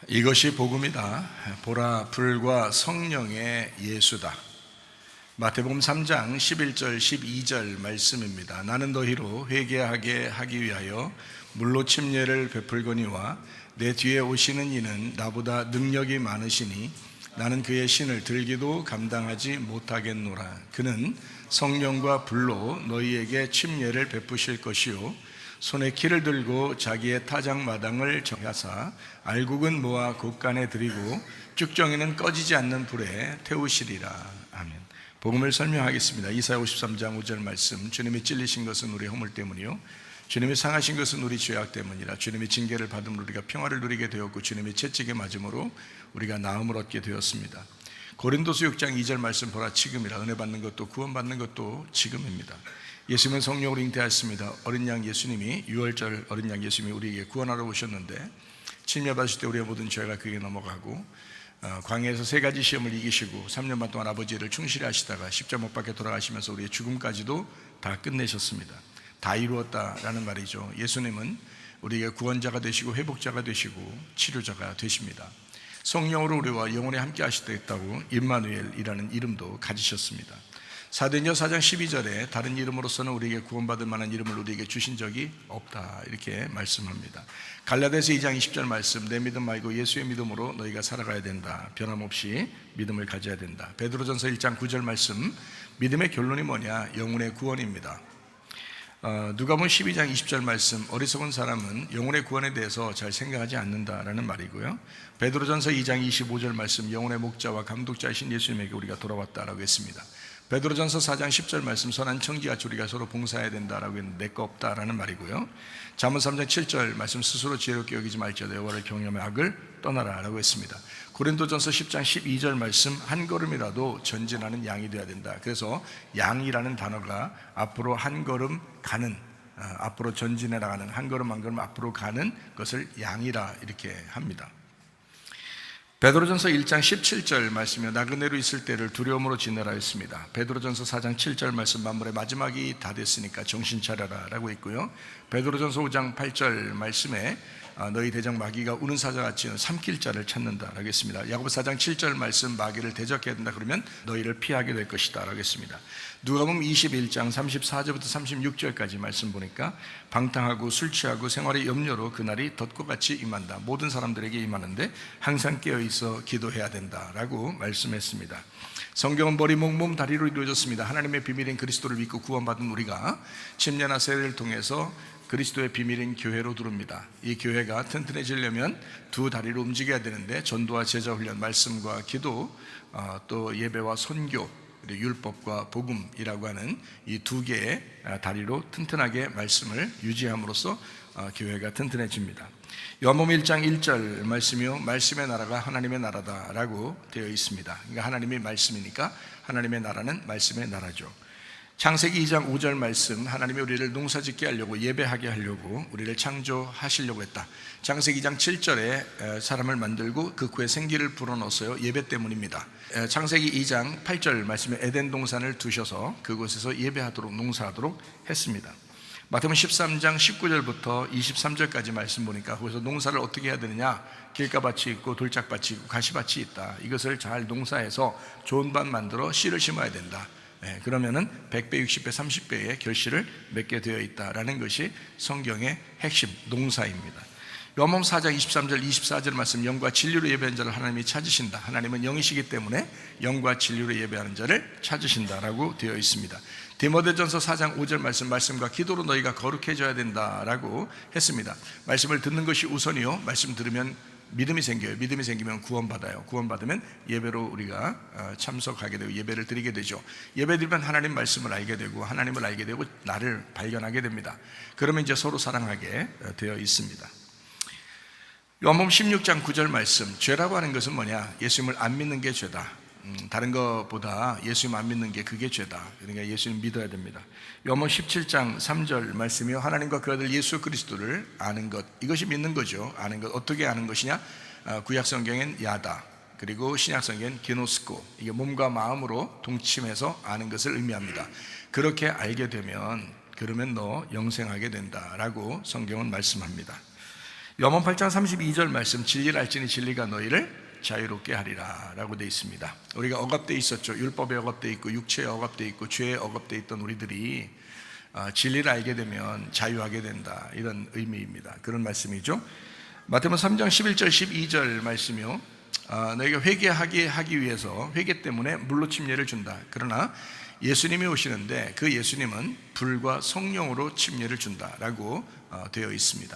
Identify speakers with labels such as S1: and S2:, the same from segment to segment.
S1: 이것이 복음이다. 보라, 불과 성령의 예수다. 마태복음 3장 11절 12절 말씀입니다. 나는 너희로 회개하게 하기 위하여 물로 침례를 베풀거니와 내 뒤에 오시는 이는 나보다 능력이 많으시니 나는 그의 신을 들기도 감당하지 못하겠노라. 그는 성령과 불로 너희에게 침례를 베푸실 것이요 손에 키를 들고 자기의 타작마당을 정하사 알곡은 모아 곳간에 들이고 쭉정이는 꺼지지 않는 불에 태우시리라. 아멘. 복음을 설명하겠습니다. 이사야 53장 5절 말씀. 주님이 찔리신 것은 우리 허물 때문이요 주님이 상하신 것은 우리 죄악 때문이라. 주님이 징계를 받음으로 우리가 평화를 누리게 되었고 주님이 채찍에 맞음으로 우리가 나음을 얻게 되었습니다. 고린도서 6장 2절 말씀. 보라 지금이라. 은혜 받는 것도 구원 받는 것도 지금입니다. 예수님은 성령으로 잉태하였습니다. 어린 양 예수님이, 유월절 어린 양 예수님이 우리에게 구원하러 오셨는데 침례 받으실 때 우리의 모든 죄가 그에게 넘어가고 광야에서 세 가지 시험을 이기시고 3년 반 동안 아버지를 충실히 하시다가 십자가 못 박혀 돌아가시면서 우리의 죽음까지도 다 끝내셨습니다. 다 이루었다라는 말이죠. 예수님은 우리에게 구원자가 되시고 회복자가 되시고 치료자가 되십니다. 성령으로 우리와 영원히 함께 하시겠다고 임마누엘이라는 이름도 가지셨습니다. 사도행전 4장 12절에 다른 이름으로서는 우리에게 구원받을 만한 이름을 우리에게 주신 적이 없다 이렇게 말씀합니다. 갈라디아서 2장 20절 말씀. 내 믿음 말고 예수의 믿음으로 너희가 살아가야 된다. 변함없이 믿음을 가져야 된다. 베드로전서 1장 9절 말씀. 믿음의 결론이 뭐냐? 영혼의 구원입니다. 누가복음 12장 20절 말씀. 어리석은 사람은 영혼의 구원에 대해서 잘 생각하지 않는다라는 말이고요. 베드로전서 2장 25절 말씀. 영혼의 목자와 감독자이신 예수님에게 우리가 돌아왔다라고 했습니다. 베드로전서 4장 10절 말씀. 선한 청지같이 우리가 서로 봉사해야 된다라고 했는데 내 거 없다라는 말이고요. 잠언 3장 7절 말씀. 스스로 지혜롭게 여기지 말지어다 여호와를 경외하며 악을 떠나라라고 했습니다. 고린도전서 10장 12절 말씀. 한 걸음이라도 전진하는 양이 되어야 된다. 그래서 양이라는 단어가 앞으로 한 걸음 가는, 앞으로 전진해 나가는, 한 걸음 한 걸음 앞으로 가는 것을 양이라 이렇게 합니다. 베드로전서 1장 17절 말씀이요 나그네로 있을 때를 두려움으로 지내라 했습니다. 베드로전서 4장 7절 말씀. 만물의 마지막이 다 됐으니까 정신 차려라 라고 있고요. 베드로전서 5장 8절 말씀에 너희 대적 마귀가 우는 사자같이 삼킬 자를 찾는다 라고 했습니다. 야고보서 4장 7절 말씀. 마귀를 대적해야 된다 그러면 너희를 피하게 될 것이다 라고 했습니다. 누가복음 21장 34절부터 36절까지 말씀 보니까 방탕하고 술 취하고 생활의 염려로 그날이 덫과 같이 임한다. 모든 사람들에게 임하는데 항상 깨어있어 기도해야 된다라고 말씀했습니다. 성경은 머리, 목, 몸, 다리로 이루어졌습니다. 하나님의 비밀인 그리스도를 믿고 구원받은 우리가 침례나 세례를 통해서 그리스도의 비밀인 교회로 들어옵니다. 이 교회가 튼튼해지려면 두 다리로 움직여야 되는데 전도와 제자 훈련, 말씀과 기도, 또 예배와 선교, 그리고 율법과 복음이라고 하는 이 두 개의 다리로 튼튼하게 말씀을 유지함으로써 교회가 튼튼해집니다. 요한복음 1장 1절 말씀이요 말씀의 나라가 하나님의 나라다라고 되어 있습니다. 그러니까 하나님이 말씀이니까 하나님의 나라는 말씀의 나라죠. 창세기 2장 5절 말씀. 하나님이 우리를 농사짓게 하려고, 예배하게 하려고 우리를 창조하시려고 했다. 창세기 2장 7절에 사람을 만들고 그 후에 생기를 불어넣었어요. 예배 때문입니다. 창세기 2장 8절 말씀에 에덴 동산을 두셔서 그곳에서 예배하도록, 농사하도록 했습니다. 마태복음 13장 19절부터 23절까지 말씀 보니까 거기서 농사를 어떻게 해야 되느냐. 길가밭이 있고 돌짝밭이 있고 가시밭이 있다. 이것을 잘 농사해서 좋은 밭 만들어 씨를 심어야 된다. 그러면은 100배, 60배, 30배의 결실을 맺게 되어 있다라는 것이 성경의 핵심 농사입니다. 요한복음 4장 23절 24절 말씀. 영과 진리로 예배하는 자를 하나님이 찾으신다. 하나님은 영이시기 때문에 영과 진리로 예배하는 자를 찾으신다라고 되어 있습니다. 디모데전서 4장 5절 말씀. 말씀과 기도로 너희가 거룩해져야 된다라고 했습니다. 말씀을 듣는 것이 우선이요 말씀 들으면 믿음이 생겨요. 믿음이 생기면 구원받아요. 구원받으면 예배로 우리가 참석하게 되고 예배를 드리게 되죠. 예배 드리면 하나님 말씀을 알게 되고 하나님을 알게 되고 나를 발견하게 됩니다. 그러면 이제 서로 사랑하게 되어 있습니다. 요한복음 16장 9절 말씀. 죄라고 하는 것은 뭐냐? 예수님을 안 믿는 게 죄다. 다른 것보다 예수님 안 믿는 게 그게 죄다. 그러니까 예수님 믿어야 됩니다. 요한복음 17장 3절 말씀이요 하나님과 그 아들 예수 그리스도를 아는 것. 이것이 믿는 거죠. 아는 것. 어떻게 아는 것이냐? 구약 성경엔 야다, 그리고 신약 성경엔 게노스코. 이게 몸과 마음으로 동침해서 아는 것을 의미합니다. 그렇게 알게 되면 그러면 너 영생하게 된다라고 성경은 말씀합니다. 요한복음 8장 32절 말씀, 진리를 알지니 진리가 너희를 자유롭게 하리라 라고 되어 있습니다. 우리가 억압되어 있었죠. 율법에 억압되어 있고 육체에 억압되어 있고 죄에 억압되어 있던 우리들이 진리를 알게 되면 자유하게 된다, 이런 의미입니다. 그런 말씀이죠. 마태복음 3장 11절 12절 말씀이요, 너희가 회개하게 하기 위해서 회개 때문에 물로 침례를 준다. 그러나 예수님이 오시는데 그 예수님은 불과 성령으로 침례를 준다라고 되어 있습니다.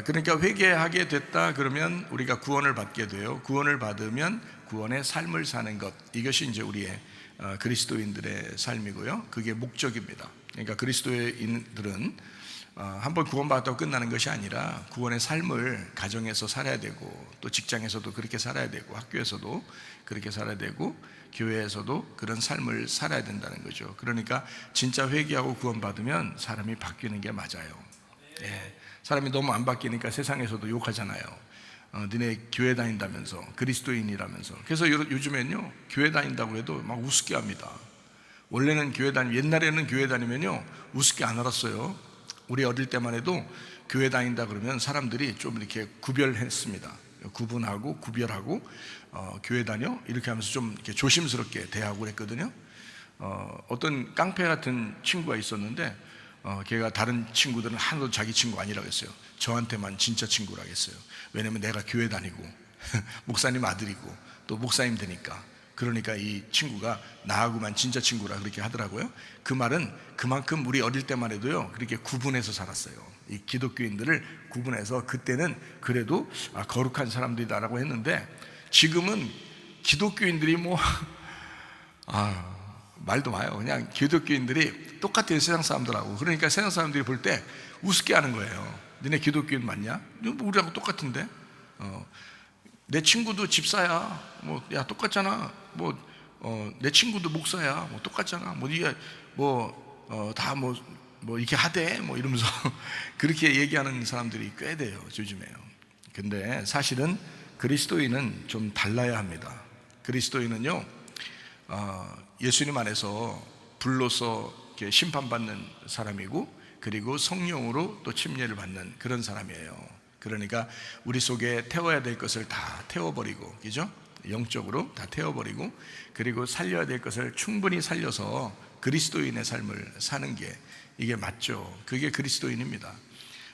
S1: 그러니까 회개하게 됐다 그러면 우리가 구원을 받게 돼요. 구원을 받으면 구원의 삶을 사는 것, 이것이 이제 우리의 그리스도인들의 삶이고요. 그게 목적입니다. 그러니까 그리스도인들은 한번 구원받았다고 끝나는 것이 아니라 구원의 삶을 가정에서 살아야 되고, 또 직장에서도 그렇게 살아야 되고, 학교에서도 그렇게 살아야 되고, 교회에서도 그런 삶을 살아야 된다는 거죠. 그러니까 진짜 회개하고 구원받으면 사람이 바뀌는 게 맞아요. 사람이 너무 안 바뀌니까 세상에서도 욕하잖아요. 너네 교회 다닌다면서, 그리스도인이라면서. 그래서 요즘엔요, 교회 다닌다고 해도 막 우습게 합니다. 원래는 옛날에는 교회 다니면요 우습게 안 알았어요. 우리 어릴 때만 해도 교회 다닌다 그러면 사람들이 좀 이렇게 구별했습니다. 구분하고 구별하고 교회 다녀? 이렇게 하면서 좀 이렇게 조심스럽게 대하고 그랬거든요. 어떤 깡패 같은 친구가 있었는데 걔가 다른 친구들은 하나도 자기 친구 아니라고 했어요. 저한테만 진짜 친구라고 했어요. 왜냐면 내가 교회 다니고 목사님 아들이고 또 목사님 되니까. 그러니까 이 친구가 나하고만 진짜 친구라 그렇게 하더라고요. 그 말은 그만큼 우리 어릴 때만 해도요 그렇게 구분해서 살았어요. 이 기독교인들을 구분해서, 그때는 그래도 거룩한 사람들이다라고 했는데, 지금은 기독교인들이 말도 마요. 그냥 기독교인들이 똑같아요, 세상 사람들하고. 그러니까 세상 사람들이 볼 때 우습게 하는 거예요. 너네 기독교인 맞냐? 우리하고 똑같은데? 내 친구도 집사야. 야, 똑같잖아. 내 친구도 목사야. 똑같잖아. 이렇게 하대. 이러면서 그렇게 얘기하는 사람들이 꽤 돼요, 요즘에요. 근데 사실은 그리스도인은 좀 달라야 합니다. 그리스도인은요, 예수님 안에서 불로서 이렇게 심판받는 사람이고, 그리고 성령으로 또 침례를 받는 그런 사람이에요. 그러니까 우리 속에 태워야 될 것을 다 태워버리고, 그죠? 영적으로 다 태워버리고, 그리고 살려야 될 것을 충분히 살려서 그리스도인의 삶을 사는 게, 이게 맞죠. 그게 그리스도인입니다.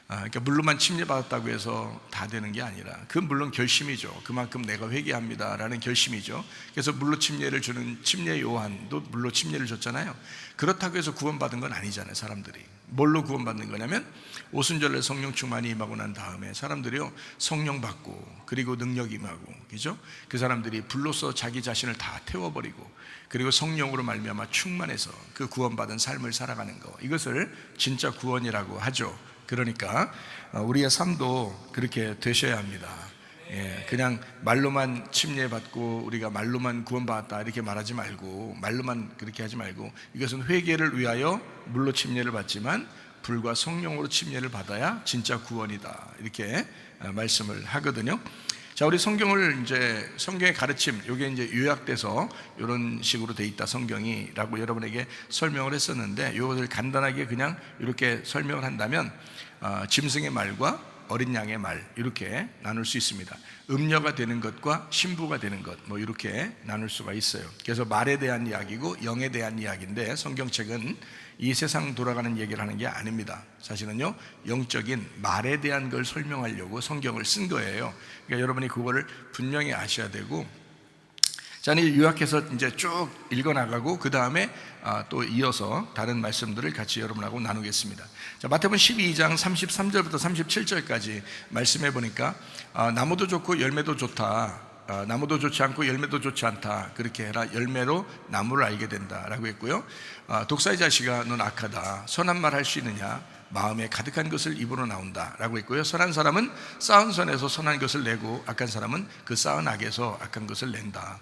S1: 그러니까 물로만 침례받았다고 해서 다 되는 게 아니라, 그건 물론 결심이죠. 그만큼 내가 회개합니다라는 결심이죠. 그래서 물로 침례를 주는 침례 요한도 물로 침례를 줬잖아요. 그렇다고 해서 구원받은 건 아니잖아요. 사람들이 뭘로 구원받는 거냐면, 오순절에 성령 충만이 임하고 난 다음에 사람들이요 성령 받고, 그리고 능력 임하고, 그죠? 그 사람들이 불로서 자기 자신을 다 태워버리고, 그리고 성령으로 말미암아 충만해서 그 구원받은 삶을 살아가는 거, 이것을 진짜 구원이라고 하죠. 그러니까 우리의 삶도 그렇게 되셔야 합니다. 그냥 말로만 침례받고 우리가 말로만 구원받았다 이렇게 말하지 말고, 말로만 그렇게 하지 말고, 이것은 회개를 위하여 물로 침례를 받지만 불과 성령으로 침례를 받아야 진짜 구원이다, 이렇게 말씀을 하거든요. 자, 우리 성경의 가르침, 이게 이제 요약돼서 이런 식으로 돼 있다 성경이라고 여러분에게 설명을 했었는데, 이것을 간단하게 그냥 이렇게 설명을 한다면, 짐승의 말과 어린 양의 말, 이렇게 나눌 수 있습니다. 음녀가 되는 것과 신부가 되는 것, 이렇게 나눌 수가 있어요. 그래서 말에 대한 이야기고 영에 대한 이야기인데, 성경책은 이 세상 돌아가는 얘기를 하는 게 아닙니다. 사실은요, 영적인 말에 대한 걸 설명하려고 성경을 쓴 거예요. 그러니까 여러분이 그거를 분명히 아셔야 되고, 자, 요약해서 이제 쭉 읽어나가고, 그 다음에 또 이어서 다른 말씀들을 같이 여러분하고 나누겠습니다. 자, 마태복음 12장 33절부터 37절까지 말씀해 보니까, 나무도 좋고 열매도 좋다, 나무도 좋지 않고 열매도 좋지 않다, 그렇게 해라. 열매로 나무를 알게 된다라고 했고요. 독사의 자식아, 넌 악하다. 선한 말 할 수 있느냐? 마음에 가득한 것을 입으로 나온다라고 했고요. 선한 사람은 쌓은 선에서 선한 것을 내고, 악한 사람은 그 쌓은 악에서 악한 것을 낸다.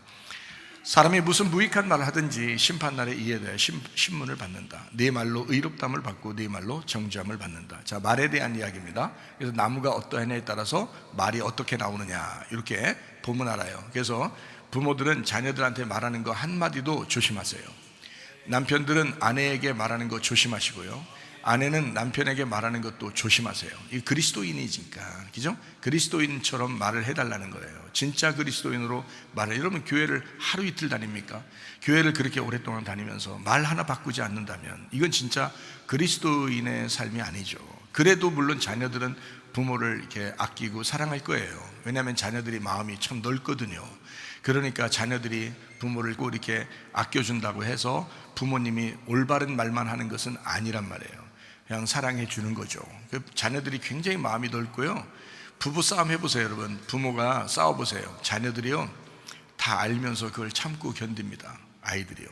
S1: 사람이 무슨 무익한 말을 하든지 심판날에 이에 대해 신문을 받는다. 네 말로 의롭담을 받고 네 말로 정죄함을 받는다. 자, 말에 대한 이야기입니다. 그래서 나무가 어떠하냐에 따라서 말이 어떻게 나오느냐, 이렇게 보면 알아요. 그래서 부모들은 자녀들한테 말하는 거 한마디도 조심하세요. 남편들은 아내에게 말하는 거 조심하시고요. 아내는 남편에게 말하는 것도 조심하세요. 이 그리스도인이니까, 그죠? 그리스도인처럼 말을 해달라는 거예요. 진짜 그리스도인으로 말을. 여러분 교회를 하루 이틀 다닙니까? 교회를 그렇게 오랫동안 다니면서 말 하나 바꾸지 않는다면 이건 진짜 그리스도인의 삶이 아니죠. 그래도 물론 자녀들은 부모를 이렇게 아끼고 사랑할 거예요. 왜냐하면 자녀들이 마음이 참 넓거든요. 그러니까 자녀들이 부모를 꼭 이렇게 아껴준다고 해서 부모님이 올바른 말만 하는 것은 아니란 말이에요. 그냥 사랑해 주는 거죠. 자녀들이 굉장히 마음이 넓고요. 부부 싸움 해보세요, 여러분. 부모가 싸워보세요. 자녀들이요 다 알면서 그걸 참고 견딥니다. 아이들이요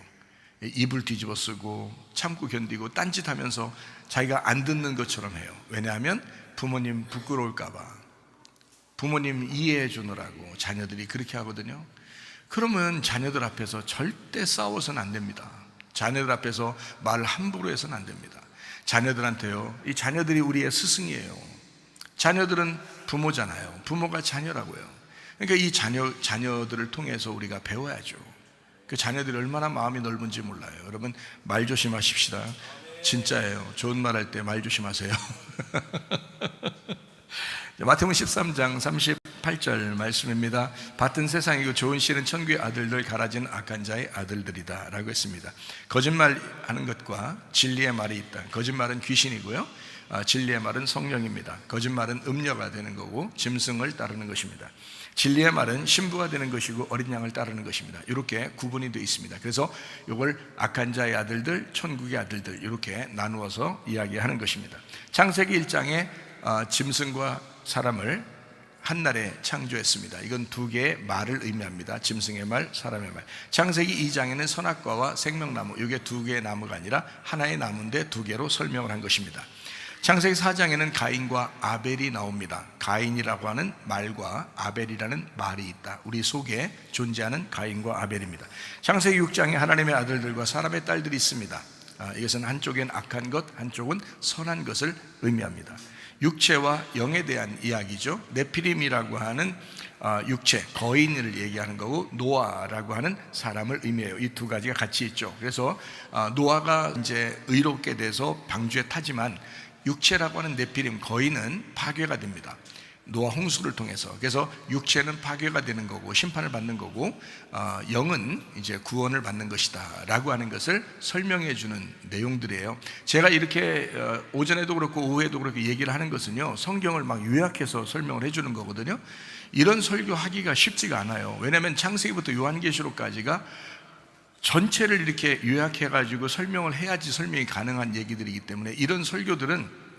S1: 입을 뒤집어 쓰고 참고 견디고 딴짓하면서 자기가 안 듣는 것처럼 해요. 왜냐하면 부모님 부끄러울까 봐, 부모님 이해해 주느라고 자녀들이 그렇게 하거든요. 그러면 자녀들 앞에서 절대 싸워서는 안 됩니다. 자녀들 앞에서 말 함부로 해서는 안 됩니다. 자녀들한테요, 이 자녀들이 우리의 스승이에요. 자녀들은 부모잖아요. 부모가 자녀라고요. 그러니까 이 자녀들을 통해서 우리가 배워야죠. 그 자녀들이 얼마나 마음이 넓은지 몰라요. 여러분 말 조심하십시다. 진짜예요. 좋은 말 할 때 말 조심하세요. 마태복음 13장 38절 말씀입니다. 밭은 세상이고 좋은 씨는 천국의 아들들, 가라진 악한 자의 아들들이다 라고 했습니다. 거짓말하는 것과 진리의 말이 있다. 거짓말은 귀신이고요, 진리의 말은 성령입니다. 거짓말은 음녀가 되는 거고 짐승을 따르는 것입니다. 진리의 말은 신부가 되는 것이고 어린 양을 따르는 것입니다. 이렇게 구분이 되어 있습니다. 그래서 이걸 악한 자의 아들들, 천국의 아들들 이렇게 나누어서 이야기하는 것입니다. 창세기 1장에 짐승과 사람을 한날에 창조했습니다. 이건 두 개의 말을 의미합니다. 짐승의 말, 사람의 말. 창세기 2장에는 선악과와 생명나무, 이게 두 개의 나무가 아니라 하나의 나무인데 두 개로 설명을 한 것입니다. 창세기 4장에는 가인과 아벨이 나옵니다. 가인이라고 하는 말과 아벨이라는 말이 있다. 우리 속에 존재하는 가인과 아벨입니다. 창세기 6장에 하나님의 아들들과 사람의 딸들이 있습니다. 이것은 한쪽엔 악한 것, 한쪽은 선한 것을 의미합니다. 육체와 영에 대한 이야기죠. 네피림이라고 하는 육체, 거인을 얘기하는 거고, 노아라고 하는 사람을 의미해요. 이 두 가지가 같이 있죠. 그래서 노아가 이제 의롭게 돼서 방주에 타지만 육체라고 하는 네피림, 거인은 파괴가 됩니다. 노아 홍수를 통해서. 그래서 육체는 파괴가 되는 거고 심판을 받는 거고, 영은 이제 구원을 받는 것이다 라고 하는 것을 설명해 주는 내용들이에요. 제가 이렇게 오전에도 그렇고 오후에도 그렇게 얘기를 하는 것은요, 성경을 막 요약해서 설명을 해 주는 거거든요. 이런 설교하기가 쉽지가 않아요. 왜냐하면 창세기부터 요한계시록까지가 전체를 이렇게 요약해 가지고 설명을 해야지 설명이 가능한 얘기들이기 때문에 이런 설교들은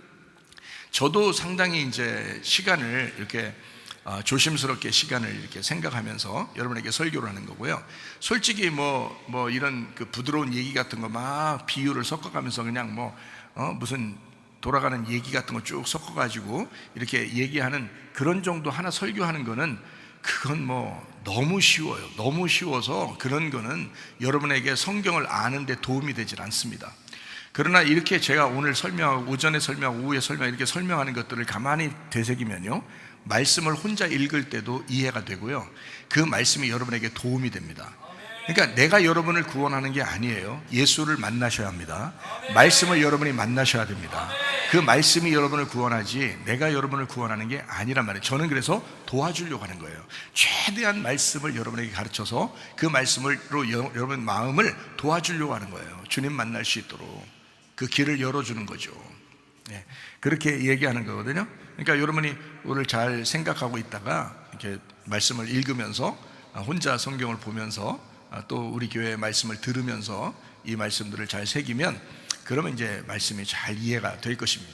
S1: 저도 상당히 이제 시간을 이렇게 조심스럽게 시간을 이렇게 생각하면서 여러분에게 설교를 하는 거고요. 솔직히 뭐 이런 그 부드러운 얘기 같은 거 막 비유를 섞어가면서 그냥 무슨 돌아가는 얘기 같은 거 쭉 섞어가지고 이렇게 얘기하는 그런 정도 하나 설교하는 거는 그건 너무 쉬워요. 너무 쉬워서 그런 거는 여러분에게 성경을 아는데 도움이 되질 않습니다. 그러나 이렇게 제가 오늘 설명하고 오전에 설명하고 오후에 설명하고 이렇게 설명하는 것들을 가만히 되새기면요, 말씀을 혼자 읽을 때도 이해가 되고요, 그 말씀이 여러분에게 도움이 됩니다. 그러니까 내가 여러분을 구원하는 게 아니에요. 예수를 만나셔야 합니다. 말씀을 여러분이 만나셔야 됩니다. 그 말씀이 여러분을 구원하지 내가 여러분을 구원하는 게 아니란 말이에요. 저는 그래서 도와주려고 하는 거예요. 최대한 말씀을 여러분에게 가르쳐서 그 말씀으로 여러분 마음을 도와주려고 하는 거예요. 주님 만날 수 있도록 그 길을 열어주는 거죠. 네, 그렇게 얘기하는 거거든요. 그러니까 여러분이 오늘 잘 생각하고 있다가 이렇게 말씀을 읽으면서 혼자 성경을 보면서 또 우리 교회의 말씀을 들으면서 이 말씀들을 잘 새기면 그러면 이제 말씀이 잘 이해가 될 것입니다.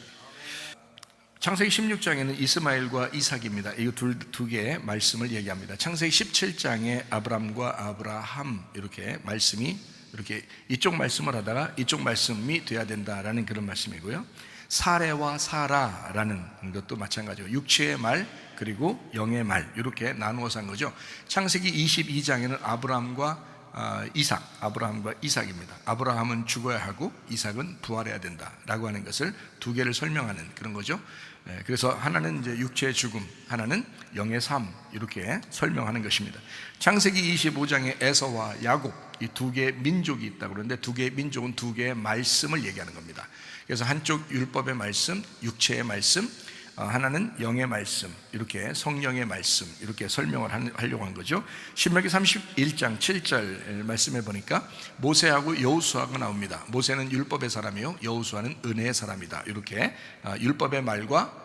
S1: 창세기 16장에는 이스마엘과 이삭입니다. 이 두 개의 말씀을 얘기합니다. 창세기 17장에 아브람과 아브라함 이렇게 말씀이 이렇게 이쪽 말씀을 하다가 이쪽 말씀이 돼야 된다라는 그런 말씀이고요. 사레와 사라라는 것도 마찬가지고 육체의 말 그리고 영의 말 이렇게 나누어서 한 거죠. 창세기 22장에는 아브람과 이삭, 아브라함과 이삭입니다. 아브라함은 죽어야 하고 이삭은 부활해야 된다라고 하는 것을 두 개를 설명하는 그런 거죠. 그래서 하나는 이제 육체의 죽음, 하나는 영의 삶, 이렇게 설명하는 것입니다. 창세기 25장에 에서와 야곱, 이 두 개의 민족이 있다고 그러는데, 두 개의 민족은 두 개의 말씀을 얘기하는 겁니다. 그래서 한쪽 율법의 말씀, 육체의 말씀, 하나는 영의 말씀, 이렇게 성령의 말씀, 이렇게 설명을 하려고 한 거죠. 신명기 31장 7절 말씀해 보니까 모세하고 여호수아가 나옵니다. 모세는 율법의 사람이요, 여호수아는 은혜의 사람이다. 이렇게 율법의 말과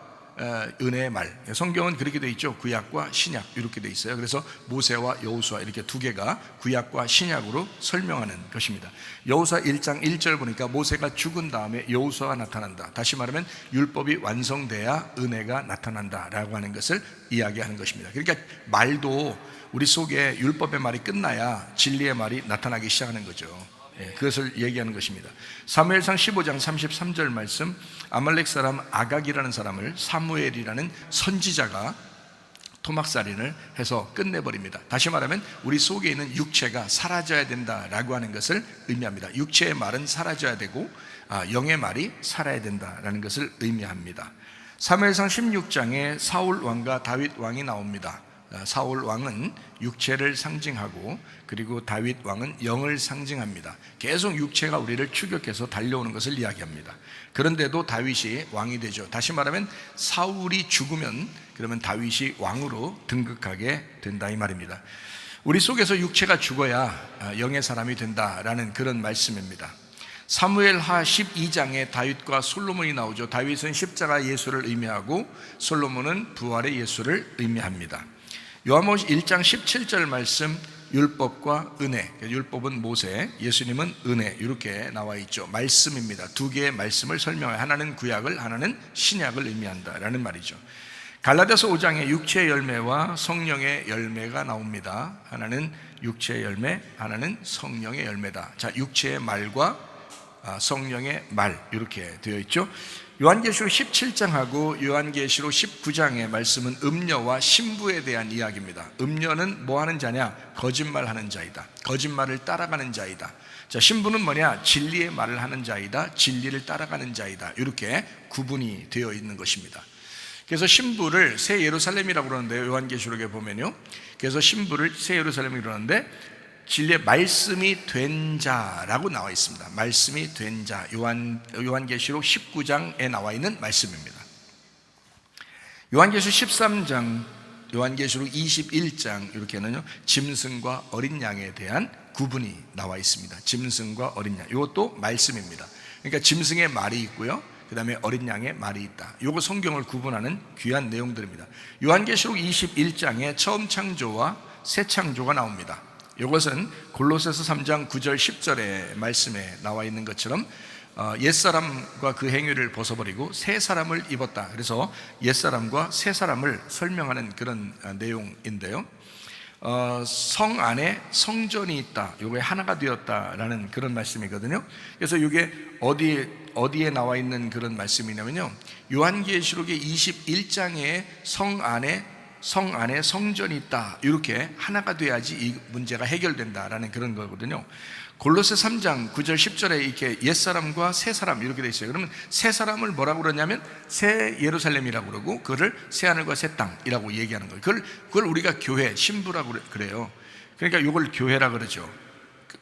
S1: 은혜의 말, 성경은 그렇게 돼 있죠. 구약과 신약 이렇게 돼 있어요. 그래서 모세와 여호수아 이렇게 두 개가 구약과 신약으로 설명하는 것입니다. 여호수아 1장 1절 보니까 모세가 죽은 다음에 여호수아가 나타난다. 다시 말하면 율법이 완성돼야 은혜가 나타난다라고 하는 것을 이야기하는 것입니다. 그러니까 말도 우리 속에 율법의 말이 끝나야 진리의 말이 나타나기 시작하는 거죠. 그것을 얘기하는 것입니다. 사무엘상 15장 33절 말씀, 아말렉 사람 아각이라는 사람을 사무엘이라는 선지자가 토막살인을 해서 끝내버립니다. 다시 말하면 우리 속에 있는 육체가 사라져야 된다라고 하는 것을 의미합니다. 육체의 말은 사라져야 되고 영의 말이 살아야 된다라는 것을 의미합니다. 사무엘상 16장에 사울 왕과 다윗 왕이 나옵니다. 사울 왕은 육체를 상징하고, 그리고 다윗 왕은 영을 상징합니다. 계속 육체가 우리를 추격해서 달려오는 것을 이야기합니다. 그런데도 다윗이 왕이 되죠. 다시 말하면 사울이 죽으면 그러면 다윗이 왕으로 등극하게 된다, 이 말입니다. 우리 속에서 육체가 죽어야 영의 사람이 된다라는 그런 말씀입니다. 사무엘하 12장에 다윗과 솔로몬이 나오죠. 다윗은 십자가 예수를 의미하고 솔로몬은 부활의 예수를 의미합니다. 요한복음 1장 17절 말씀, 율법과 은혜, 율법은 모세, 예수님은 은혜, 이렇게 나와 있죠. 말씀입니다. 두 개의 말씀을 설명해요. 하나는 구약을, 하나는 신약을 의미한다라는 말이죠. 갈라디아서 5장에 육체의 열매와 성령의 열매가 나옵니다. 하나는 육체의 열매, 하나는 성령의 열매다. 자, 육체의 말과 성령의 말, 이렇게 되어 있죠. 요한계시록 17장하고 요한계시록 19장의 말씀은 음녀와 신부에 대한 이야기입니다. 음녀는 뭐 하는 자냐? 거짓말하는 자이다. 거짓말을 따라가는 자이다. 자, 신부는 뭐냐? 진리의 말을 하는 자이다. 진리를 따라가는 자이다. 이렇게 구분이 되어 있는 것입니다. 그래서 신부를 새 예루살렘이라고 그러는데요, 요한계시록에 보면요. 그래서 신부를 새 예루살렘이라고 그러는데 진리의 말씀이 된 자라고 나와 있습니다. 말씀이 된 자, 요한계시록 19장에 나와 있는 말씀입니다. 요한계시록 13장, 요한계시록 21장 이렇게는요, 짐승과 어린 양에 대한 구분이 나와 있습니다. 짐승과 어린 양, 이것도 말씀입니다. 그러니까 짐승의 말이 있고요, 그 다음에 어린 양의 말이 있다. 이거 성경을 구분하는 귀한 내용들입니다. 요한계시록 21장에 처음 창조와 새 창조가 나옵니다. 이것은 골로새서 3장 9절 10절의 말씀에 나와 있는 것처럼 옛사람과 그 행위를 벗어버리고 새 사람을 입었다. 그래서 옛사람과 새 사람을 설명하는 그런 내용인데요, 성 안에 성전이 있다, 이게 하나가 되었다라는 그런 말씀이거든요. 그래서 이게 어디에 나와 있는 그런 말씀이냐면요, 요한계시록의 21장에 성 안에 성전이 있다, 이렇게 하나가 돼야지 이 문제가 해결된다라는 그런 거거든요. 골로새 3장 9절 10절에 이렇게 옛사람과 새사람 이렇게 돼 있어요. 그러면 새사람을 뭐라고 그러냐면 새 예루살렘이라고 그러고, 그거를 새하늘과 새 땅이라고 얘기하는 거예요. 그걸 우리가 교회, 신부라고 그래요. 그러니까 이걸 교회라 그러죠.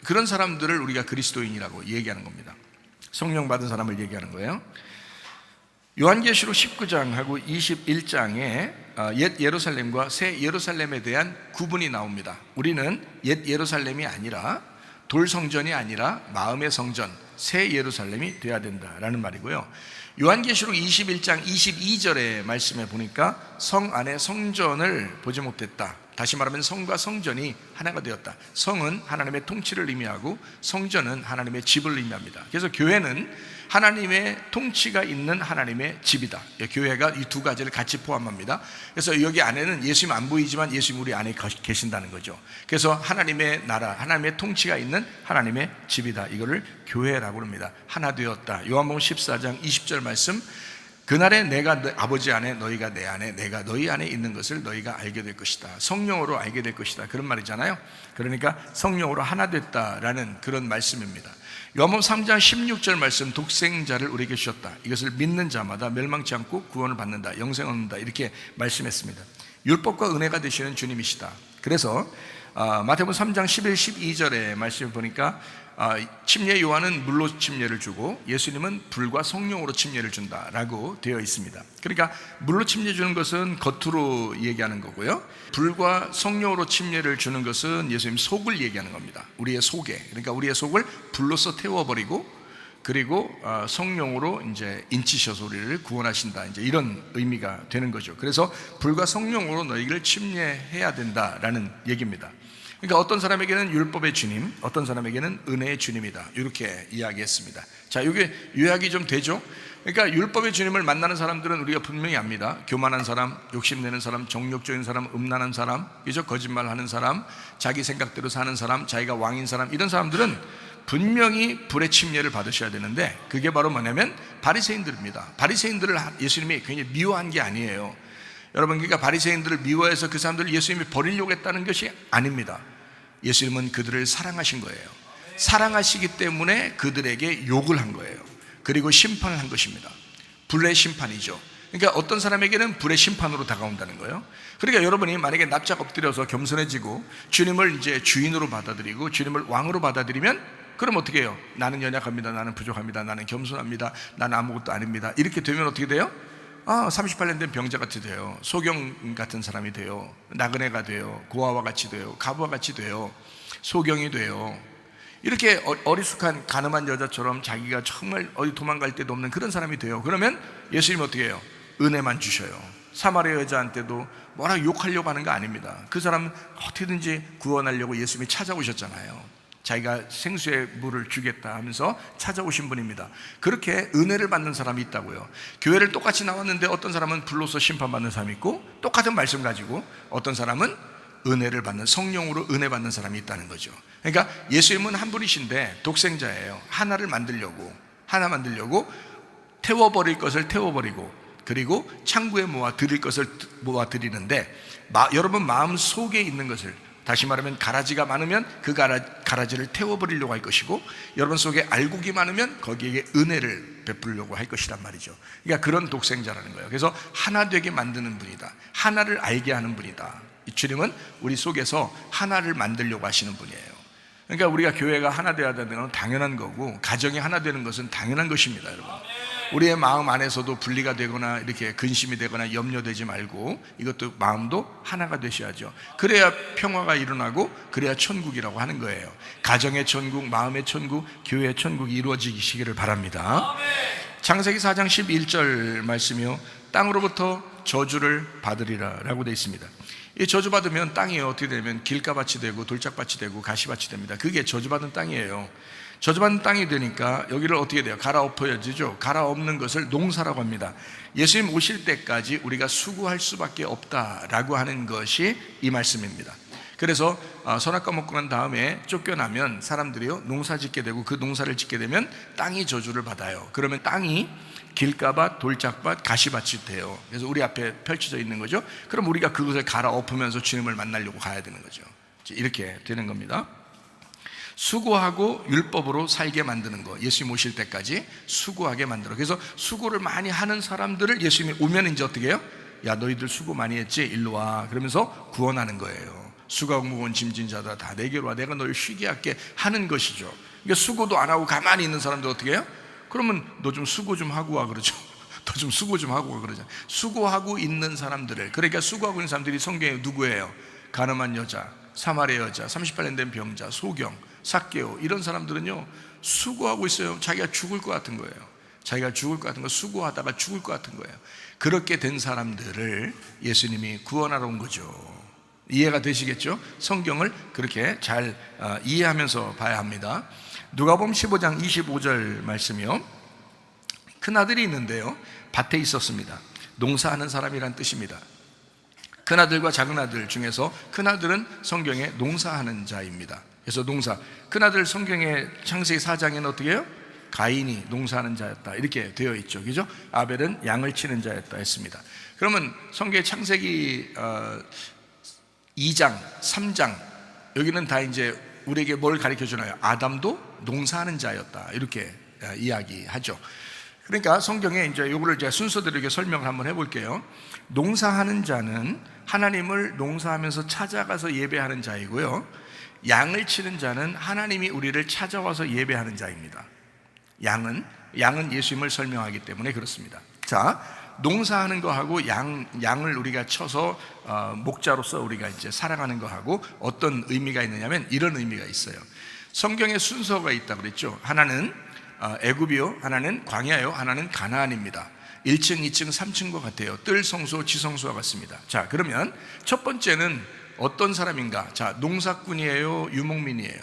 S1: 그런 사람들을 우리가 그리스도인이라고 얘기하는 겁니다. 성령 받은 사람을 얘기하는 거예요. 요한계시록 19장하고 21장에 옛 예루살렘과 새 예루살렘에 대한 구분이 나옵니다. 우리는 옛 예루살렘이 아니라, 돌 성전이 아니라 마음의 성전, 새 예루살렘이 되어야 된다라는 말이고요. 요한계시록 21장 22절의 말씀에 보니까 성 안에 성전을 보지 못했다. 다시 말하면 성과 성전이 하나가 되었다. 성은 하나님의 통치를 의미하고 성전은 하나님의 집을 의미합니다. 그래서 교회는 하나님의 통치가 있는 하나님의 집이다. 교회가 이 두 가지를 같이 포함합니다. 그래서 여기 안에는 예수님 안 보이지만 예수님 우리 안에 계신다는 거죠. 그래서 하나님의 나라, 하나님의 통치가 있는 하나님의 집이다. 이거를 교회라고 합니다. 하나 되었다. 요한복음 14장 20절 말씀, 그날에 내가 아버지 안에, 너희가 내 안에, 내가 너희 안에 있는 것을 너희가 알게 될 것이다. 성령으로 알게 될 것이다, 그런 말이잖아요. 그러니까 성령으로 하나 됐다라는 그런 말씀입니다. 요한복음 3장 16절 말씀, 독생자를 우리에게 주셨다. 이것을 믿는 자마다 멸망치 않고 구원을 받는다, 영생을 얻는다, 이렇게 말씀했습니다. 율법과 은혜가 되시는 주님이시다. 그래서 마태복음 3장 11, 12절의 말씀을 보니까 침례 요한은 물로 침례를 주고 예수님은 불과 성령으로 침례를 준다라고 되어 있습니다. 그러니까 물로 침례 주는 것은 겉으로 얘기하는 거고요, 불과 성령으로 침례를 주는 것은 예수님 속을 얘기하는 겁니다. 우리의 속에, 그러니까 우리의 속을 불로서 태워버리고, 그리고 성령으로 이제 인치셔서 우리를 구원하신다, 이제 이런 의미가 되는 거죠. 그래서 불과 성령으로 너희를 침례해야 된다라는 얘기입니다. 그러니까 어떤 사람에게는 율법의 주님, 어떤 사람에게는 은혜의 주님이다, 이렇게 이야기했습니다. 자, 이게 요약이 좀 되죠? 그러니까 율법의 주님을 만나는 사람들은 우리가 분명히 압니다. 교만한 사람, 욕심내는 사람, 정욕적인 사람, 음란한 사람, 그죠? 거짓말하는 사람, 자기 생각대로 사는 사람, 자기가 왕인 사람, 이런 사람들은 분명히 불의 침례를 받으셔야 되는데, 그게 바로 뭐냐면 바리새인들입니다. 바리새인들을 예수님이 굉장히 미워한 게 아니에요. 여러분, 그러니까 바리새인들을 미워해서 그 사람들을 예수님이 버리려고 했다는 것이 아닙니다. 예수님은 그들을 사랑하신 거예요. 사랑하시기 때문에 그들에게 욕을 한 거예요. 그리고 심판을 한 것입니다. 불의 심판이죠. 그러니까 어떤 사람에게는 불의 심판으로 다가온다는 거예요. 그러니까 여러분이 만약에 납작 엎드려서 겸손해지고 주님을 이제 주인으로 받아들이고 주님을 왕으로 받아들이면, 그럼 어떻게 해요? 나는 연약합니다, 나는 부족합니다, 나는 겸손합니다, 나는 아무것도 아닙니다, 이렇게 되면 어떻게 돼요? 38년 된 병자같이 돼요. 소경 같은 사람이 돼요. 나그네가 돼요. 고아와 같이 돼요. 가부와 같이 돼요. 소경이 돼요. 이렇게 어리숙한 가늠한 여자처럼 자기가 정말 어디 도망갈 데도 없는 그런 사람이 돼요. 그러면 예수님은 어떻게 해요? 은혜만 주셔요. 사마리아 여자한테도 뭐라 욕하려고 하는 거 아닙니다. 그 사람은 어떻게든지 구원하려고 예수님이 찾아오셨잖아요. 자기가 생수의 물을 주겠다 하면서 찾아오신 분입니다. 그렇게 은혜를 받는 사람이 있다고요. 교회를 똑같이 나왔는데 어떤 사람은 불로서 심판받는 사람이 있고, 똑같은 말씀 가지고 어떤 사람은 은혜를 받는, 성령으로 은혜 받는 사람이 있다는 거죠. 그러니까 예수님은 한 분이신데 독생자예요. 하나 만들려고 태워버릴 것을 태워버리고, 그리고 창고에 모아 드릴 것을 모아 드리는데, 여러분 마음 속에 있는 것을, 다시 말하면 가라지가 많으면 그 가라지를 태워버리려고 할 것이고, 여러분 속에 알곡이 많으면 거기에 은혜를 베풀려고 할 것이란 말이죠. 그러니까 그런 독생자라는 거예요. 그래서 하나 되게 만드는 분이다, 하나를 알게 하는 분이다. 이 주님은 우리 속에서 하나를 만들려고 하시는 분이에요. 그러니까 우리가 교회가 하나 되어야 되는 건 당연한 거고, 가정이 하나 되는 것은 당연한 것입니다. 여러분, 우리의 마음 안에서도 분리가 되거나 이렇게 근심이 되거나 염려되지 말고, 이것도 마음도 하나가 되셔야죠. 그래야 평화가 일어나고, 그래야 천국이라고 하는 거예요. 가정의 천국, 마음의 천국, 교회의 천국이 이루어지시기를 바랍니다. 창세기 4장 11절 말씀이요, 땅으로부터 저주를 받으리라 라고 되어 있습니다. 이 저주받으면 땅이 어떻게 되면 길가밭이 되고 돌짝밭이 되고 가시밭이 됩니다. 그게 저주받은 땅이에요. 저주받은 땅이 되니까 여기를 어떻게 돼요? 갈아엎어야지죠. 갈아엎는 것을 농사라고 합니다. 예수님 오실 때까지 우리가 수고할 수밖에 없다라고 하는 것이 이 말씀입니다. 그래서 선악과 먹고 난 다음에 쫓겨나면 사람들이요 농사 짓게 되고, 그 농사를 짓게 되면 땅이 저주를 받아요. 그러면 땅이 길가밭, 돌짝밭, 가시밭이 돼요. 그래서 우리 앞에 펼쳐져 있는 거죠. 그럼 우리가 그것을 갈아엎으면서 주님을 만나려고 가야 되는 거죠. 이렇게 되는 겁니다. 수고하고 율법으로 살게 만드는 거, 예수님 오실 때까지 수고하게 만들어. 그래서 수고를 많이 하는 사람들을 예수님이 오면 이제 어떻게 해요? 야, 너희들 수고 많이 했지? 일로 와. 그러면서 구원하는 거예요. 수고하고 무거운 짐진 자들아 다 내게로 와, 내가 너를 쉬게 할게 하는 것이죠. 그러니까 수고도 안 하고 가만히 있는 사람들 어떻게 해요? 그러면 너 좀 수고 좀 하고 와 그러죠. 너 좀 수고 좀 하고 와 그러죠. 수고하고 있는 사람들을, 그러니까 수고하고 있는 사람들이 성경에 누구예요? 가늠한 여자, 사마리아 여자, 38년 된 병자, 소경, 삭개오, 이런 사람들은요 수고하고 있어요. 자기가 죽을 것 같은 거예요. 자기가 죽을 것 같은 거, 수고하다가 죽을 것 같은 거예요. 그렇게 된 사람들을 예수님이 구원하러 온 거죠. 이해가 되시겠죠? 성경을 그렇게 잘 이해하면서 봐야 합니다. 누가복음 15장 25절 말씀이요, 큰아들이 있는데요 밭에 있었습니다. 농사하는 사람이란 뜻입니다. 큰아들과 작은아들 중에서 큰아들은 성경에 농사하는 자입니다. 그래서 농사, 큰아들 성경의 창세기 4장에는 어떻게 해요? 가인이 농사하는 자였다 이렇게 되어 있죠. 그죠? 아벨은 양을 치는 자였다 했습니다. 그러면 성경의 창세기 2장, 3장 여기는 다 이제 우리에게 뭘 가르쳐 주나요? 아담도 농사하는 자였다 이렇게 이야기하죠. 그러니까 성경에 이제 이거를 제가 순서대로 이렇게 설명을 한번 해볼게요. 농사하는 자는 하나님을 농사하면서 찾아가서 예배하는 자이고요. 양을 치는 자는 하나님이 우리를 찾아와서 예배하는 자입니다. 양은 예수님을 설명하기 때문에 그렇습니다. 자, 농사하는 거하고 양을 우리가 쳐서 목자로서 우리가 이제 살아가는 거하고 어떤 의미가 있느냐면 이런 의미가 있어요. 성경에 순서가 있다고 그랬죠. 하나는 애굽이요, 하나는 광야요, 하나는 가나안입니다. 1층, 2층, 3층과 같아요. 뜰 성소, 지성소와 같습니다. 자, 그러면 첫 번째는 어떤 사람인가? 자, 농사꾼이에요, 유목민이에요?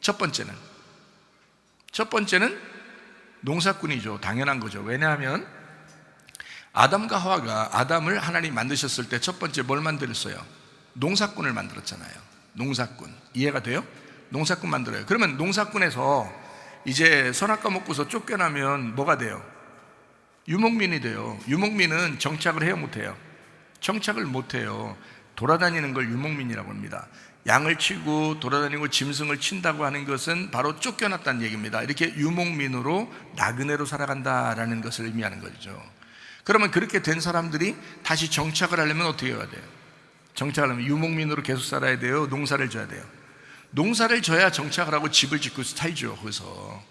S1: 첫 번째는 농사꾼이죠. 당연한 거죠. 왜냐하면 아담과 하와가 아담을 하나님 만드셨을 때 첫 번째 뭘 만들었어요? 농사꾼을 만들었잖아요. 농사꾼. 이해가 돼요? 농사꾼 만들어요. 그러면 농사꾼에서 이제 선악과 먹고서 쫓겨나면 뭐가 돼요? 유목민이 돼요. 유목민은 정착을 해요, 못해요? 정착을 못해요. 돌아다니는 걸 유목민이라고 합니다. 양을 치고 돌아다니고 짐승을 친다고 하는 것은 바로 쫓겨났다는 얘기입니다. 이렇게 유목민으로 나그네로 살아간다라는 것을 의미하는 거죠. 그러면 그렇게 된 사람들이 다시 정착을 하려면 어떻게 해야 돼요? 정착하려면 유목민으로 계속 살아야 돼요? 농사를 져야 돼요? 농사를 져야 정착을 하고 집을 짓고 살죠. 거기서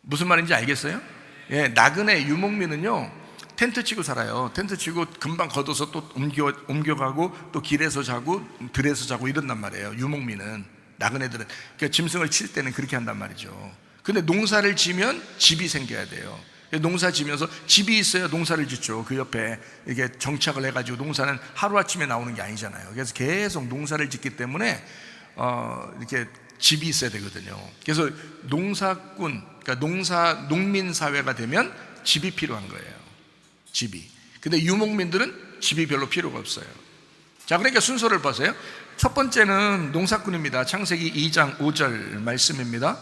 S1: 무슨 말인지 알겠어요? 예, 나그네 유목민은요 텐트 치고 살아요. 텐트 치고 금방 걷어서 또 옮겨가고 또 길에서 자고 들에서 자고 이런단 말이에요. 유목민은, 나그네들은. 그러니까 짐승을 칠 때는 그렇게 한단 말이죠. 근데 농사를 지면 집이 생겨야 돼요. 농사 지면서 집이 있어야 농사를 짓죠. 그 옆에 이게 정착을 해가지고 농사는 하루아침에 나오는 게 아니잖아요. 그래서 계속 농사를 짓기 때문에 이렇게 집이 있어야 되거든요. 그래서 농사꾼, 그러니까 농민 사회가 되면 집이 필요한 거예요. 집이. 근데 유목민들은 집이 별로 필요가 없어요. 자, 그러니까 순서를 보세요. 첫 번째는 농사꾼입니다. 창세기 2장 5절 말씀입니다.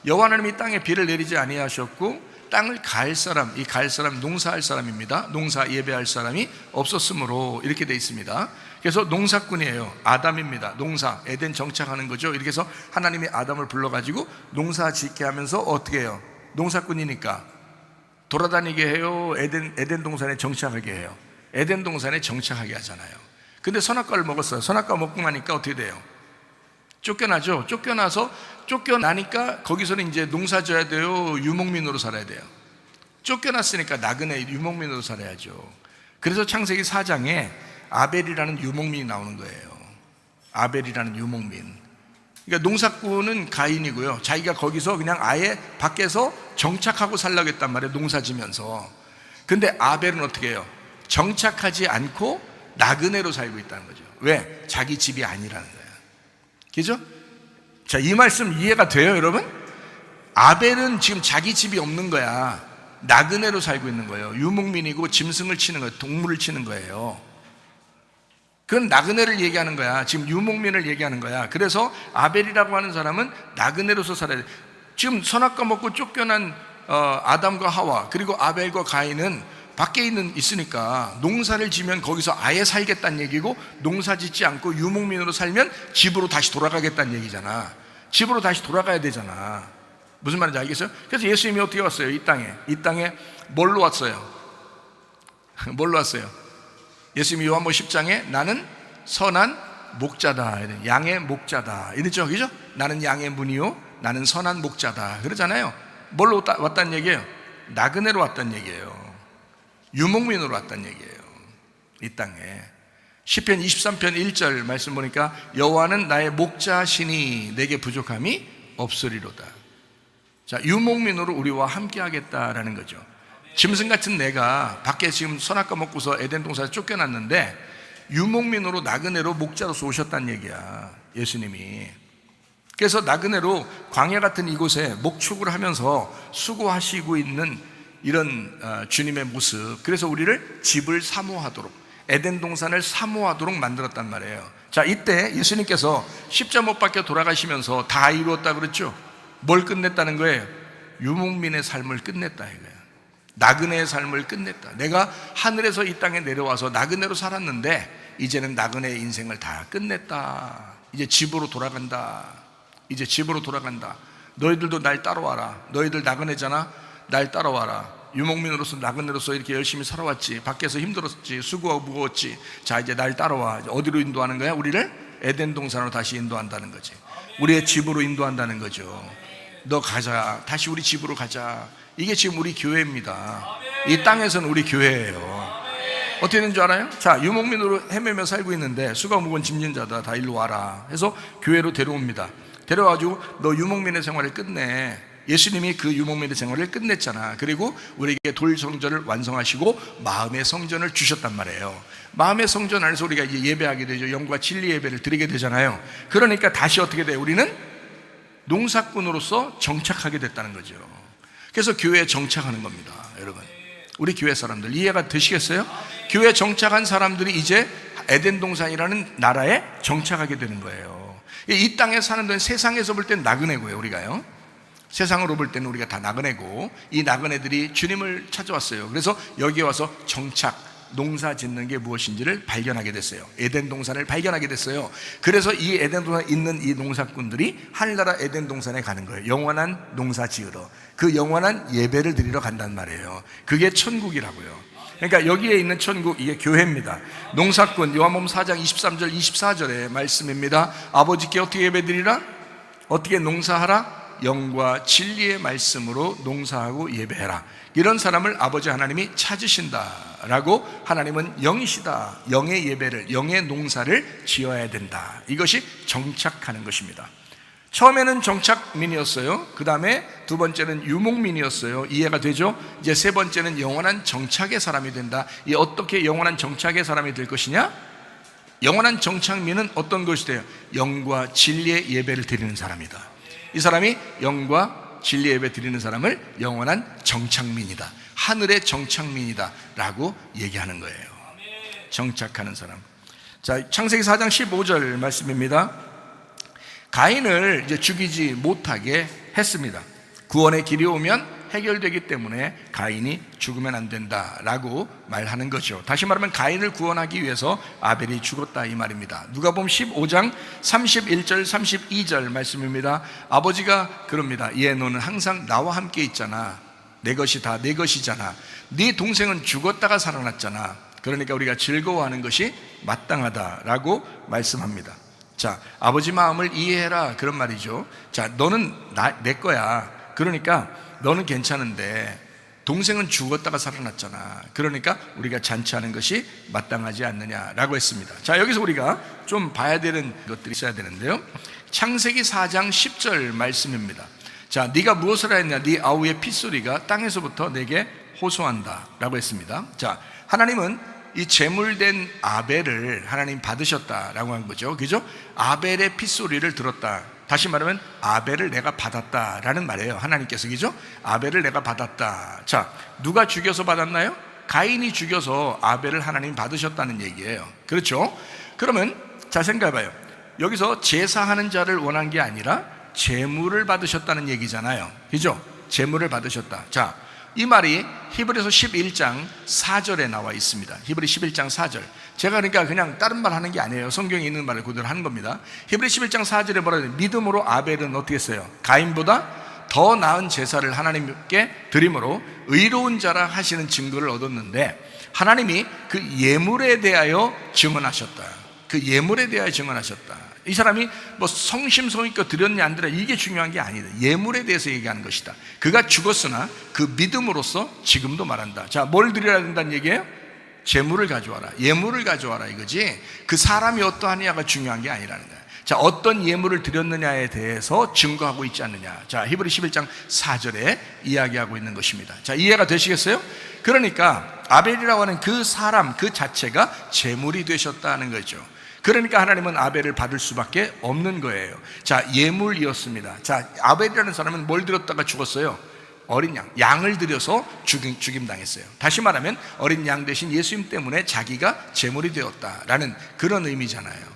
S1: 여호와 하나님이 땅에 비를 내리지 아니하셨고 땅을 갈 사람, 이 갈 사람 농사할 사람입니다. 농사 예배할 사람이 없었으므로 이렇게 돼 있습니다. 그래서 농사꾼이에요. 아담입니다. 농사, 에덴 정착하는 거죠. 이렇게 해서 하나님이 아담을 불러가지고 농사 짓게 하면서 어떻게 해요? 농사꾼이니까 돌아다니게 해요? 에덴 동산에 정착하게 해요? 에덴 동산에 정착하게 하잖아요. 근데 선악과를 먹었어요. 선악과 먹고 나니까 어떻게 돼요? 쫓겨나죠. 쫓겨나니까 거기서는 이제 농사 져야 돼요? 유목민으로 살아야 돼요? 쫓겨났으니까 나그네 유목민으로 살아야죠. 그래서 창세기 4장에 아벨이라는 유목민이 나오는 거예요. 아벨이라는 유목민. 그러니까 농사꾼은 가인이고요. 자기가 거기서 그냥 아예 밖에서 정착하고 살려고 했단 말이에요. 농사 지면서. 근데 아벨은 어떻게 해요? 정착하지 않고 나그네로 살고 있다는 거죠. 왜? 자기 집이 아니라는 거예요. 그죠? 자, 이 말씀 이해가 돼요, 여러분? 아벨은 지금 자기 집이 없는 거야. 나그네로 살고 있는 거예요. 유목민이고 짐승을 치는 거예요. 동물을 치는 거예요. 그건 나그네를 얘기하는 거야. 지금 유목민을 얘기하는 거야. 그래서 아벨이라고 하는 사람은 나그네로서 살아야 돼. 지금 선악과 먹고 쫓겨난 아담과 하와 그리고 아벨과 가인은 밖에 있으니까 농사를 지면 거기서 아예 살겠다는 얘기고, 농사 짓지 않고 유목민으로 살면 집으로 다시 돌아가겠다는 얘기잖아. 집으로 다시 돌아가야 되잖아. 무슨 말인지 알겠어요? 그래서 예수님이 어떻게 왔어요? 이 땅에 뭘로 왔어요? 뭘로 왔어요? 예수님이 요한복음 10장에 나는 선한 목자다, 양의 목자다 이랬죠. 그죠? 나는 양의 문이요 나는 선한 목자다 그러잖아요. 뭘로 왔다는 얘기예요? 나그네로 왔다는 얘기예요. 유목민으로 왔다는 얘기예요. 이 땅에. 시편 23편 1절 말씀 보니까 여호와는 나의 목자시니 내게 부족함이 없으리로다. 자, 유목민으로 우리와 함께 하겠다라는 거죠. 짐승 같은 내가 밖에 지금 선악과 먹고서 에덴 동산에 쫓겨났는데 유목민으로 나그네로 목자로서 오셨다는 얘기야, 예수님이. 그래서 나그네로 광야 같은 이곳에 목축을 하면서 수고하시고 있는 이런 주님의 모습, 그래서 우리를 집을 사모하도록, 에덴 동산을 사모하도록 만들었단 말이에요. 자, 이때 예수님께서 십자 못 박혀 돌아가시면서 다 이루었다 그랬죠. 뭘 끝냈다는 거예요? 유목민의 삶을 끝냈다 이거예요. 나그네의 삶을 끝냈다. 내가 하늘에서 이 땅에 내려와서 나그네로 살았는데 이제는 나그네의 인생을 다 끝냈다. 이제 집으로 돌아간다. 이제 집으로 돌아간다. 너희들도 날 따라와라. 너희들 나그네잖아. 날 따라와라. 유목민으로서 나그네로서 이렇게 열심히 살아왔지. 밖에서 힘들었지. 수고하고 무거웠지. 자, 이제 날 따라와. 어디로 인도하는 거야? 우리를 에덴 동산으로 다시 인도한다는 거지. 우리의 집으로 인도한다는 거죠. 너 가자. 다시 우리 집으로 가자. 이게 지금 우리 교회입니다. 이 땅에서는 우리 교회예요. 어떻게 되는 줄 알아요? 자, 유목민으로 헤매며 살고 있는데 수가 무거운 짐진 자다. 다 일로 와라 해서 교회로 데려옵니다. 데려와가지고 너 유목민의 생활을 끝내. 예수님이 그 유목민의 생활을 끝냈잖아. 그리고 우리에게 돌 성전을 완성하시고 마음의 성전을 주셨단 말이에요. 마음의 성전 안에서 우리가 이제 예배하게 되죠. 영과 진리 예배를 드리게 되잖아요. 그러니까 다시 어떻게 돼요? 우리는 농사꾼으로서 정착하게 됐다는 거죠. 그래서 교회에 정착하는 겁니다. 여러분, 우리 교회 사람들 이해가 되시겠어요? 교회에 정착한 사람들이 이제 에덴 동산이라는 나라에 정착하게 되는 거예요. 이 땅에 사는 데는 세상에서 볼 때는 나그네고요. 우리가요, 세상으로 볼 때는 우리가 다 나그네고, 이 나그네들이 주님을 찾아왔어요. 그래서 여기에 와서 정착, 농사 짓는 게 무엇인지를 발견하게 됐어요. 에덴 동산을 발견하게 됐어요. 그래서 이 에덴 동산에 있는 이 농사꾼들이 하늘나라 에덴 동산에 가는 거예요. 영원한 농사 지으러, 그 영원한 예배를 드리러 간단 말이에요. 그게 천국이라고요. 그러니까 여기에 있는 천국, 이게 교회입니다. 농사꾼, 요한복음 4장 23절 24절의 말씀입니다. 아버지께 어떻게 예배드리라? 어떻게 농사하라? 영과 진리의 말씀으로 농사하고 예배해라. 이런 사람을 아버지 하나님이 찾으신다라고, 하나님은 영이시다. 영의 예배를, 영의 농사를 지어야 된다. 이것이 정착하는 것입니다. 처음에는 정착민이었어요. 그 다음에 두 번째는 유목민이었어요. 이해가 되죠? 이제 세 번째는 영원한 정착의 사람이 된다. 이 어떻게 영원한 정착의 사람이 될 것이냐? 영원한 정착민은 어떤 것이 돼요? 영과 진리의 예배를 드리는 사람이다. 이 사람이 영과 진리 예배 드리는 사람을 영원한 정착민이다, 하늘의 정착민이다 라고 얘기하는 거예요. 정착하는 사람. 자, 창세기 4장 15절 말씀입니다. 가인을 이제 죽이지 못하게 했습니다. 구원의 길이 오면 해결되기 때문에 가인이 죽으면 안 된다라고 말하는 거죠. 다시 말하면 가인을 구원하기 위해서 아벨이 죽었다 이 말입니다. 누가복음 15장 31절 32절 말씀입니다. 아버지가 그럽니다. 얘 너는 항상 나와 함께 있잖아. 내 것이 다 내 것이잖아. 네 동생은 죽었다가 살아났잖아. 그러니까 우리가 즐거워하는 것이 마땅하다라고 말씀합니다. 자, 아버지 마음을 이해해라 그런 말이죠. 자, 너는 내 거야. 그러니까 너는 괜찮은데 동생은 죽었다가 살아났잖아. 그러니까 우리가 잔치하는 것이 마땅하지 않느냐라고 했습니다. 자, 여기서 우리가 좀 봐야 되는 것들이 있어야 되는데요. 창세기 4장 10절 말씀입니다. 자, 네가 무엇을 하였냐? 네 아우의 핏소리가 땅에서부터 내게 호소한다 라고 했습니다. 자, 하나님은 이 제물된 아벨을 하나님 받으셨다라고 한 거죠. 그죠? 아벨의 핏소리를 들었다. 다시 말하면 아벨을 내가 받았다라는 말이에요. 하나님께서, 그죠? 아벨을 내가 받았다. 자, 누가 죽여서 받았나요? 가인이 죽여서 아벨을 하나님 받으셨다는 얘기예요. 그렇죠? 그러면 자, 생각해봐요. 여기서 제사하는 자를 원한 게 아니라 제물을 받으셨다는 얘기잖아요. 그죠? 제물을 받으셨다. 자, 이 말이 히브리서 11장 4절에 나와 있습니다. 히브리 11장 4절. 제가 그러니까 그냥 다른 말 하는 게 아니에요. 성경에 있는 말을 그대로 하는 겁니다. 히브리 11장 4절에 뭐라 해요? 믿음으로 아벨은 어떻게 했어요? 가인보다 더 나은 제사를 하나님께 드림으로 의로운 자라 하시는 증거를 얻었는데, 하나님이 그 예물에 대하여 증언하셨다. 그 예물에 대하여 증언하셨다. 이 사람이 뭐 성심성의껏 드렸냐 안 드렸냐 이게 중요한 게 아니다. 예물에 대해서 얘기하는 것이다. 그가 죽었으나 그 믿음으로써 지금도 말한다. 자, 뭘 드려야 된다는 얘기예요? 제물을 가져와라, 예물을 가져와라 이거지, 그 사람이 어떠하느냐가 중요한 게 아니라는 거야. 자, 어떤 예물을 드렸느냐에 대해서 증거하고 있지 않느냐. 자, 히브리 11장 4절에 이야기하고 있는 것입니다. 자, 이해가 되시겠어요? 그러니까 아벨이라고 하는 그 사람 그 자체가 제물이 되셨다는 거죠. 그러니까 하나님은 아벨을 받을 수밖에 없는 거예요. 자, 예물이었습니다. 자, 아벨이라는 사람은 뭘 드렸다가 죽었어요? 어린 양을 드려서 죽임당했어요. 다시 말하면 어린 양 대신 예수님 때문에 자기가 제물이 되었다라는 그런 의미잖아요.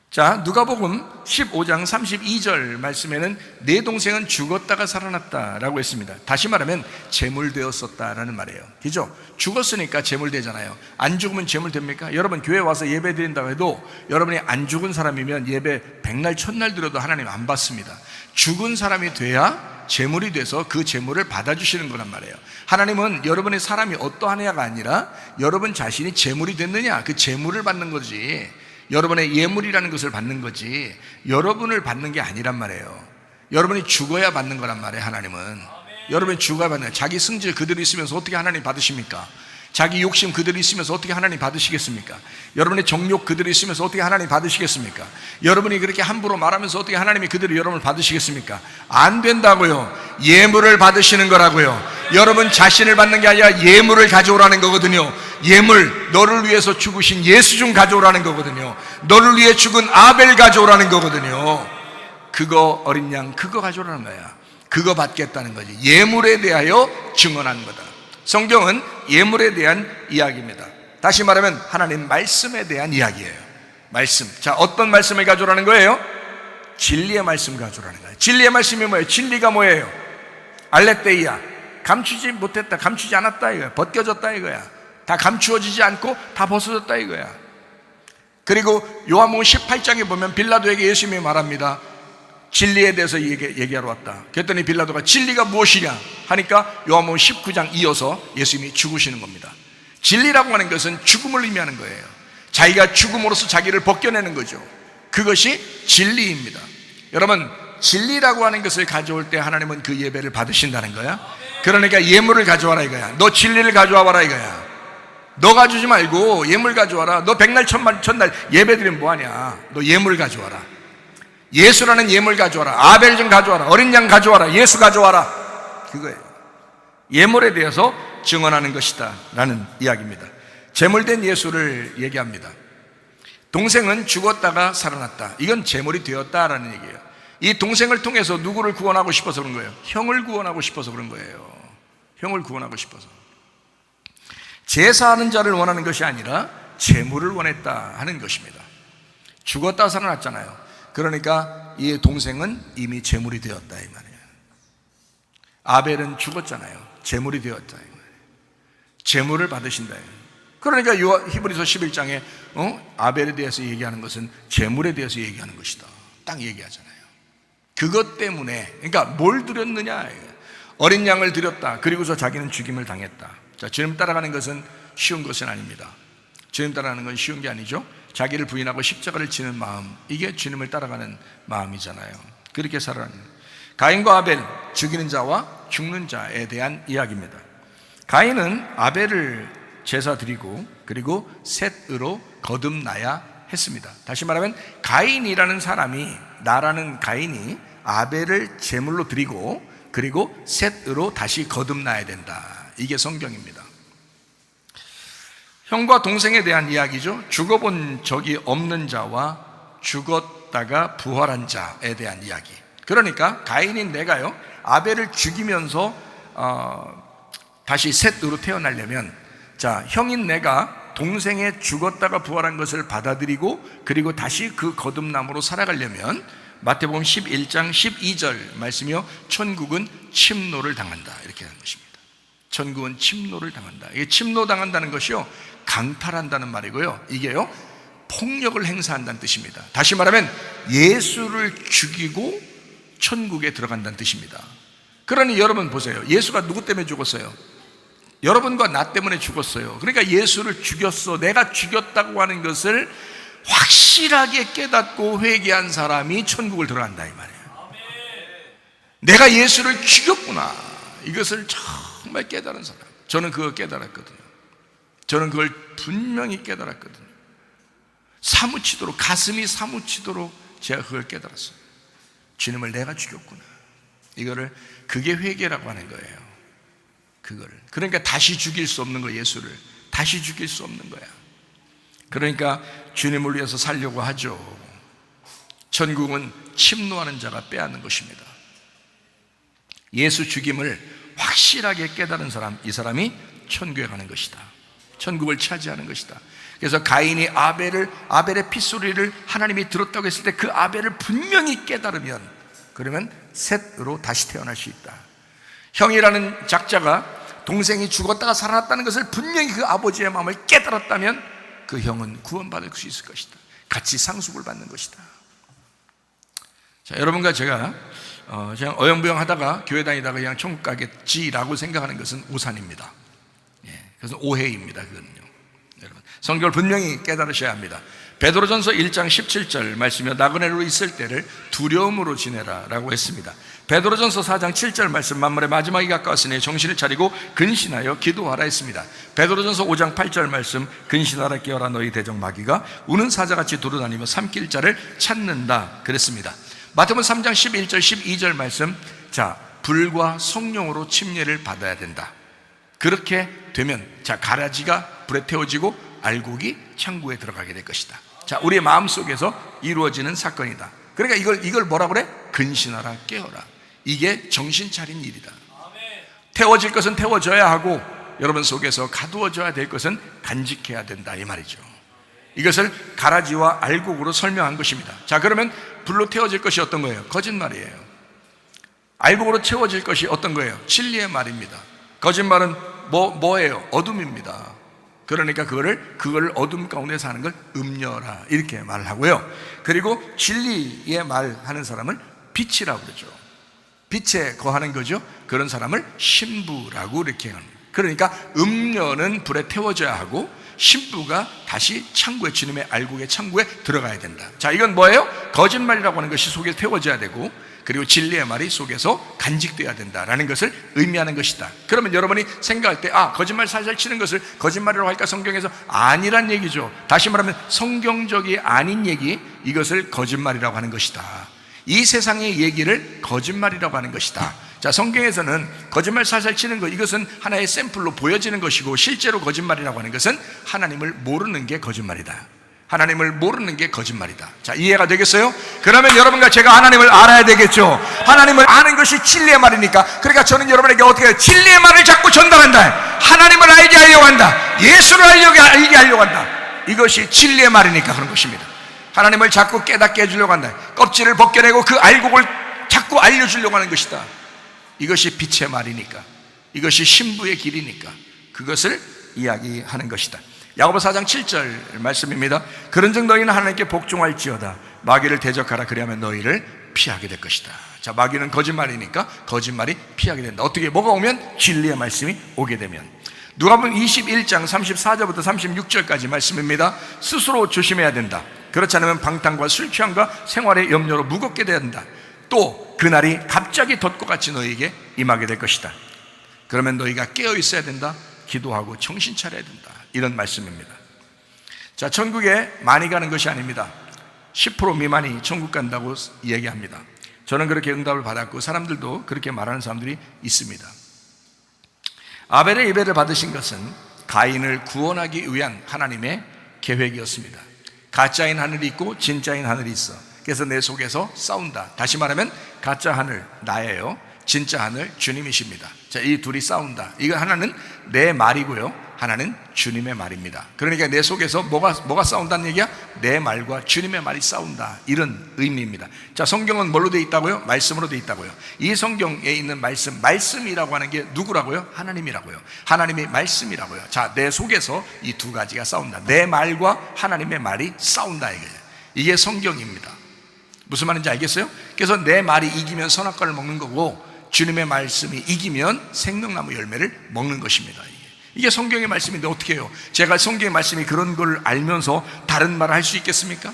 S1: 자, 누가복음 15장 32절 말씀에는 내 동생은 죽었다가 살아났다라고 했습니다. 다시 말하면 제물되었었다라는 말이에요. 그죠? 죽었으니까 제물되잖아요. 안 죽으면 제물됩니까? 여러분 교회 와서 예배 드린다고 해도 여러분이 안 죽은 사람이면 예배 백날 첫날 드려도 하나님 안 받습니다. 죽은 사람이 돼야 제물이 돼서 그 제물을 받아주시는 거란 말이에요. 하나님은 여러분의 사람이 어떠하냐가 아니라 여러분 자신이 제물이 됐느냐, 그 제물을 받는 거지, 여러분의 예물이라는 것을 받는 거지 여러분을 받는 게 아니란 말이에요. 여러분이 죽어야 받는 거란 말이에요. 하나님은 여러분이 죽어야 받는 거예요. 자기 승질 그대로 있으면서 어떻게 하나님 받으십니까? 자기 욕심 그대로 있으면서 어떻게 하나님 받으시겠습니까? 여러분의 정욕 그대로 있으면서 어떻게 하나님 받으시겠습니까? 여러분이 그렇게 함부로 말하면서 어떻게 하나님이 그대로 여러분을 받으시겠습니까? 안 된다고요. 예물을 받으시는 거라고요. 여러분 자신을 받는 게 아니라 예물을 가져오라는 거거든요. 예물, 너를 위해서 죽으신 예수 좀 가져오라는 거거든요. 너를 위해 죽은 아벨 가져오라는 거거든요. 그거 어린 양 그거 가져오라는 거야. 그거 받겠다는 거지. 예물에 대하여 증언하는 거다. 성경은 예물에 대한 이야기입니다. 다시 말하면 하나님 말씀에 대한 이야기예요. 말씀. 자, 어떤 말씀을 가져오라는 거예요? 진리의 말씀 가져오라는 거예요. 진리의 말씀이 뭐예요? 진리가 뭐예요? 알레테이야. 감추지 못했다, 감추지 않았다 이거야. 벗겨졌다 이거야. 다 감추어지지 않고 다 벗어졌다 이거야. 그리고 요한복음 18장에 보면 빌라도에게 예수님이 말합니다. 진리에 대해서 얘기하러 왔다. 그랬더니 빌라도가 진리가 무엇이냐 하니까 요한복음 19장 이어서 예수님이 죽으시는 겁니다. 진리라고 하는 것은 죽음을 의미하는 거예요. 자기가 죽음으로써 자기를 벗겨내는 거죠. 그것이 진리입니다. 여러분, 진리라고 하는 것을 가져올 때 하나님은 그 예배를 받으신다는 거야. 그러니까 예물을 가져와라 이거야. 너 진리를 가져와봐라 이거야. 너 가져오지 말고 예물 가져와라. 너 백날 첫날 예배 드리면 뭐하냐. 너 예물 가져와라. 예수라는 예물 가져와라. 아벨 좀 가져와라. 어린 양 가져와라. 예수 가져와라. 그거예요. 예물에 대해서 증언하는 것이다 라는 이야기입니다. 제물된 예수를 얘기합니다. 동생은 죽었다가 살아났다. 이건 제물이 되었다라는 얘기예요. 이 동생을 통해서 누구를 구원하고 싶어서 그런 거예요? 형을 구원하고 싶어서 그런 거예요. 형을 구원하고 싶어서. 제사하는 자를 원하는 것이 아니라 제물을 원했다 하는 것입니다. 죽었다 살아났잖아요. 그러니까 이 동생은 이미 제물이 되었다 이 말이에요. 아벨은 죽었잖아요. 제물이 되었다 이 말이에요. 제물을 받으신다. 그러니까 히브리서 11장에 아벨에 대해서 얘기하는 것은 제물에 대해서 얘기하는 것이다. 딱 얘기하잖아요. 그것 때문에, 그러니까 뭘 드렸느냐? 어린 양을 드렸다. 그리고서 자기는 죽임을 당했다. 자, 주님 따라가는 것은 쉬운 것은 아닙니다. 주님 따라가는 건 쉬운 게 아니죠. 자기를 부인하고 십자가를 지는 마음, 이게 주님을 따라가는 마음이잖아요. 그렇게 살아가는 가인과 아벨, 죽이는 자와 죽는 자에 대한 이야기입니다. 가인은 아벨을 제사 드리고 그리고 셋으로 거듭나야 했습니다. 다시 말하면 가인이라는 사람이, 나라는 가인이 아벨을 제물로 드리고 그리고 셋으로 다시 거듭나야 된다. 이게 성경입니다. 형과 동생에 대한 이야기죠. 죽어본 적이 없는 자와 죽었다가 부활한 자에 대한 이야기. 그러니까 가인인 내가요, 아벨을 죽이면서 다시 셋으로 태어나려면, 자, 형인 내가 동생의 죽었다가 부활한 것을 받아들이고 그리고 다시 그 거듭남으로 살아가려면 마태복음 11장 12절 말씀이요, 천국은 침노를 당한다 이렇게 하는 것입니다. 천국은 침노를 당한다. 이게 침노당한다는 것이요, 강탈한다는 말이고요, 이게요 폭력을 행사한다는 뜻입니다. 다시 말하면 예수를 죽이고 천국에 들어간다는 뜻입니다. 그러니 여러분 보세요. 예수가 누구 때문에 죽었어요? 여러분과 나 때문에 죽었어요. 그러니까 예수를 죽였어, 내가 죽였다고 하는 것을 확실하게 깨닫고 회개한 사람이 천국을 들어간다 이 말이에요. 내가 예수를 죽였구나, 이것을 정말 깨달은 사람. 저는 그거 깨달았거든요. 저는 그걸 분명히 깨달았거든요. 사무치도록, 가슴이 사무치도록 제가 그걸 깨달았어요. 주님을 내가 죽였구나. 이거를, 그게 회개라고 하는 거예요. 그거를. 그러니까 다시 죽일 수 없는 거예요. 예수를 다시 죽일 수 없는 거야. 그러니까 주님을 위해서 살려고 하죠. 천국은 침노하는 자가 빼앗는 것입니다. 예수 죽임을 확실하게 깨달은 사람, 이 사람이 천국에 가는 것이다. 천국을 차지하는 것이다. 그래서 가인이 아벨의 핏소리를 하나님이 들었다고 했을 때 그 아벨을 분명히 깨달으면, 그러면 셋으로 다시 태어날 수 있다. 형이라는 작자가 동생이 죽었다가 살아났다는 것을 분명히 그 아버지의 마음을 깨달았다면 그 형은 구원받을 수 있을 것이다. 같이 상속을 받는 것이다. 자, 여러분과 제가 그냥 어영부영 하다가 교회 다니다가 그냥 천국 가겠지라고 생각하는 것은 오산입니다. 그래서 오해입니다. 그거는요. 여러분, 성경을 분명히 깨달으셔야 합니다. 베드로전서 1장 17절 말씀이요, 나그네로 있을 때를 두려움으로 지내라 라고 했습니다. 베드로전서 4장 7절 말씀, 만물의 마지막이 가까웠으니 정신을 차리고 근신하여 기도하라 했습니다. 베드로전서 5장 8절 말씀, 근신하라 깨어라 너희 대적 마귀가 우는 사자같이 돌아다니며 삼킬 자를 찾는다 그랬습니다. 마태복음 3장 11절 12절 말씀, 자, 불과 성령으로 침례를 받아야 된다. 그렇게 되면, 자, 가라지가 불에 태워지고 알곡이 창고에 들어가게 될 것이다. 자, 우리의 마음속에서 이루어지는 사건이다. 그러니까 이걸 뭐라 그래? 근신하라 깨어라. 이게 정신 차린 일이다. 태워질 것은 태워져야 하고 여러분 속에서 가두어져야 될 것은 간직해야 된다, 이 말이죠. 이것을 가라지와 알곡으로 설명한 것입니다. 자, 그러면 불로 태워질 것이 어떤 거예요? 거짓말이에요. 알곡으로 채워질 것이 어떤 거예요? 진리의 말입니다. 거짓말은 뭐예요? 어둠입니다. 그러니까 그걸 어둠 가운데 사는 걸 음녀라 이렇게 말을 하고요. 그리고 진리의 말하는 사람을 빛이라고 그러죠. 빛에 거하는 거죠. 그런 사람을 신부라고 이렇게 합니다. 그러니까 음녀는 불에 태워져야 하고 신부가 다시 창고에, 주님의 알곡의 창고에 들어가야 된다. 자, 이건 뭐예요? 거짓말이라고 하는 것이 속에 태워져야 되고, 그리고 진리의 말이 속에서 간직되어야 된다라는 것을 의미하는 것이다. 그러면 여러분이 생각할 때, 거짓말 살살 치는 것을 거짓말이라고 할까? 성경에서 아니란 얘기죠. 다시 말하면 성경적이 아닌 얘기, 이것을 거짓말이라고 하는 것이다. 이 세상의 얘기를 거짓말이라고 하는 것이다. 자, 성경에서는 거짓말 살살 치는 것, 이것은 하나의 샘플로 보여지는 것이고, 실제로 거짓말이라고 하는 것은 하나님을 모르는 게 거짓말이다. 하나님을 모르는 게 거짓말이다. 자, 이해가 되겠어요? 그러면 여러분과 제가 하나님을 알아야 되겠죠. 하나님을 아는 것이 진리의 말이니까, 그러니까 저는 여러분에게 어떻게 해요? 진리의 말을 자꾸 전달한다. 하나님을 알게 하려고 한다. 예수를 알게 하려고 한다. 이것이 진리의 말이니까 그런 것입니다. 하나님을 자꾸 깨닫게 해주려고 한다. 껍질을 벗겨내고 그 알곡을 자꾸 알려주려고 하는 것이다. 이것이 빛의 말이니까, 이것이 신부의 길이니까 그것을 이야기하는 것이다. 야고보 4장 7절 말씀입니다. 그런즉 너희는 하나님께 복종할지어다. 마귀를 대적하라. 그리하면 너희를 피하게 될 것이다. 자, 마귀는 거짓말이니까 거짓말이 피하게 된다. 어떻게? 뭐가 오면? 진리의 말씀이 오게 되면. 누가복음 21장 34절부터 36절까지 말씀입니다. 스스로 조심해야 된다. 그렇지 않으면 방탕과 술 취함과 생활의 염려로 무겁게 돼야 된다. 또 그날이 갑자기 덫과 같이 너희에게 임하게 될 것이다. 그러면 너희가 깨어 있어야 된다. 기도하고 정신 차려야 된다. 이런 말씀입니다. 자, 천국에 많이 가는 것이 아닙니다. 10% 미만이 천국 간다고 얘기합니다. 저는 그렇게 응답을 받았고 사람들도 그렇게 말하는 사람들이 있습니다. 아벨의 예배를 받으신 것은 가인을 구원하기 위한 하나님의 계획이었습니다. 가짜인 하늘이 있고 진짜인 하늘이 있어. 그래서 내 속에서 싸운다. 다시 말하면 가짜 하늘 나예요. 진짜 하늘 주님이십니다. 자, 이 둘이 싸운다. 이거 하나는 내 말이고요, 하나는 주님의 말입니다. 그러니까 내 속에서 뭐가 싸운다는 얘기야? 내 말과 주님의 말이 싸운다, 이런 의미입니다. 자, 성경은 뭘로 되어 있다고요? 말씀으로 되어 있다고요. 이 성경에 있는 말씀이라고 하는 게 누구라고요? 하나님이라고요. 하나님의 말씀이라고요. 자, 내 속에서 이 두 가지가 싸운다. 내 말과 하나님의 말이 싸운다, 이게 성경입니다. 무슨 말인지 알겠어요? 그래서 내 말이 이기면 선악과를 먹는 거고, 주님의 말씀이 이기면 생명나무 열매를 먹는 것입니다. 이게 성경의 말씀인데 어떻게 해요? 제가 성경의 말씀이 그런 걸 알면서 다른 말을 할 수 있겠습니까?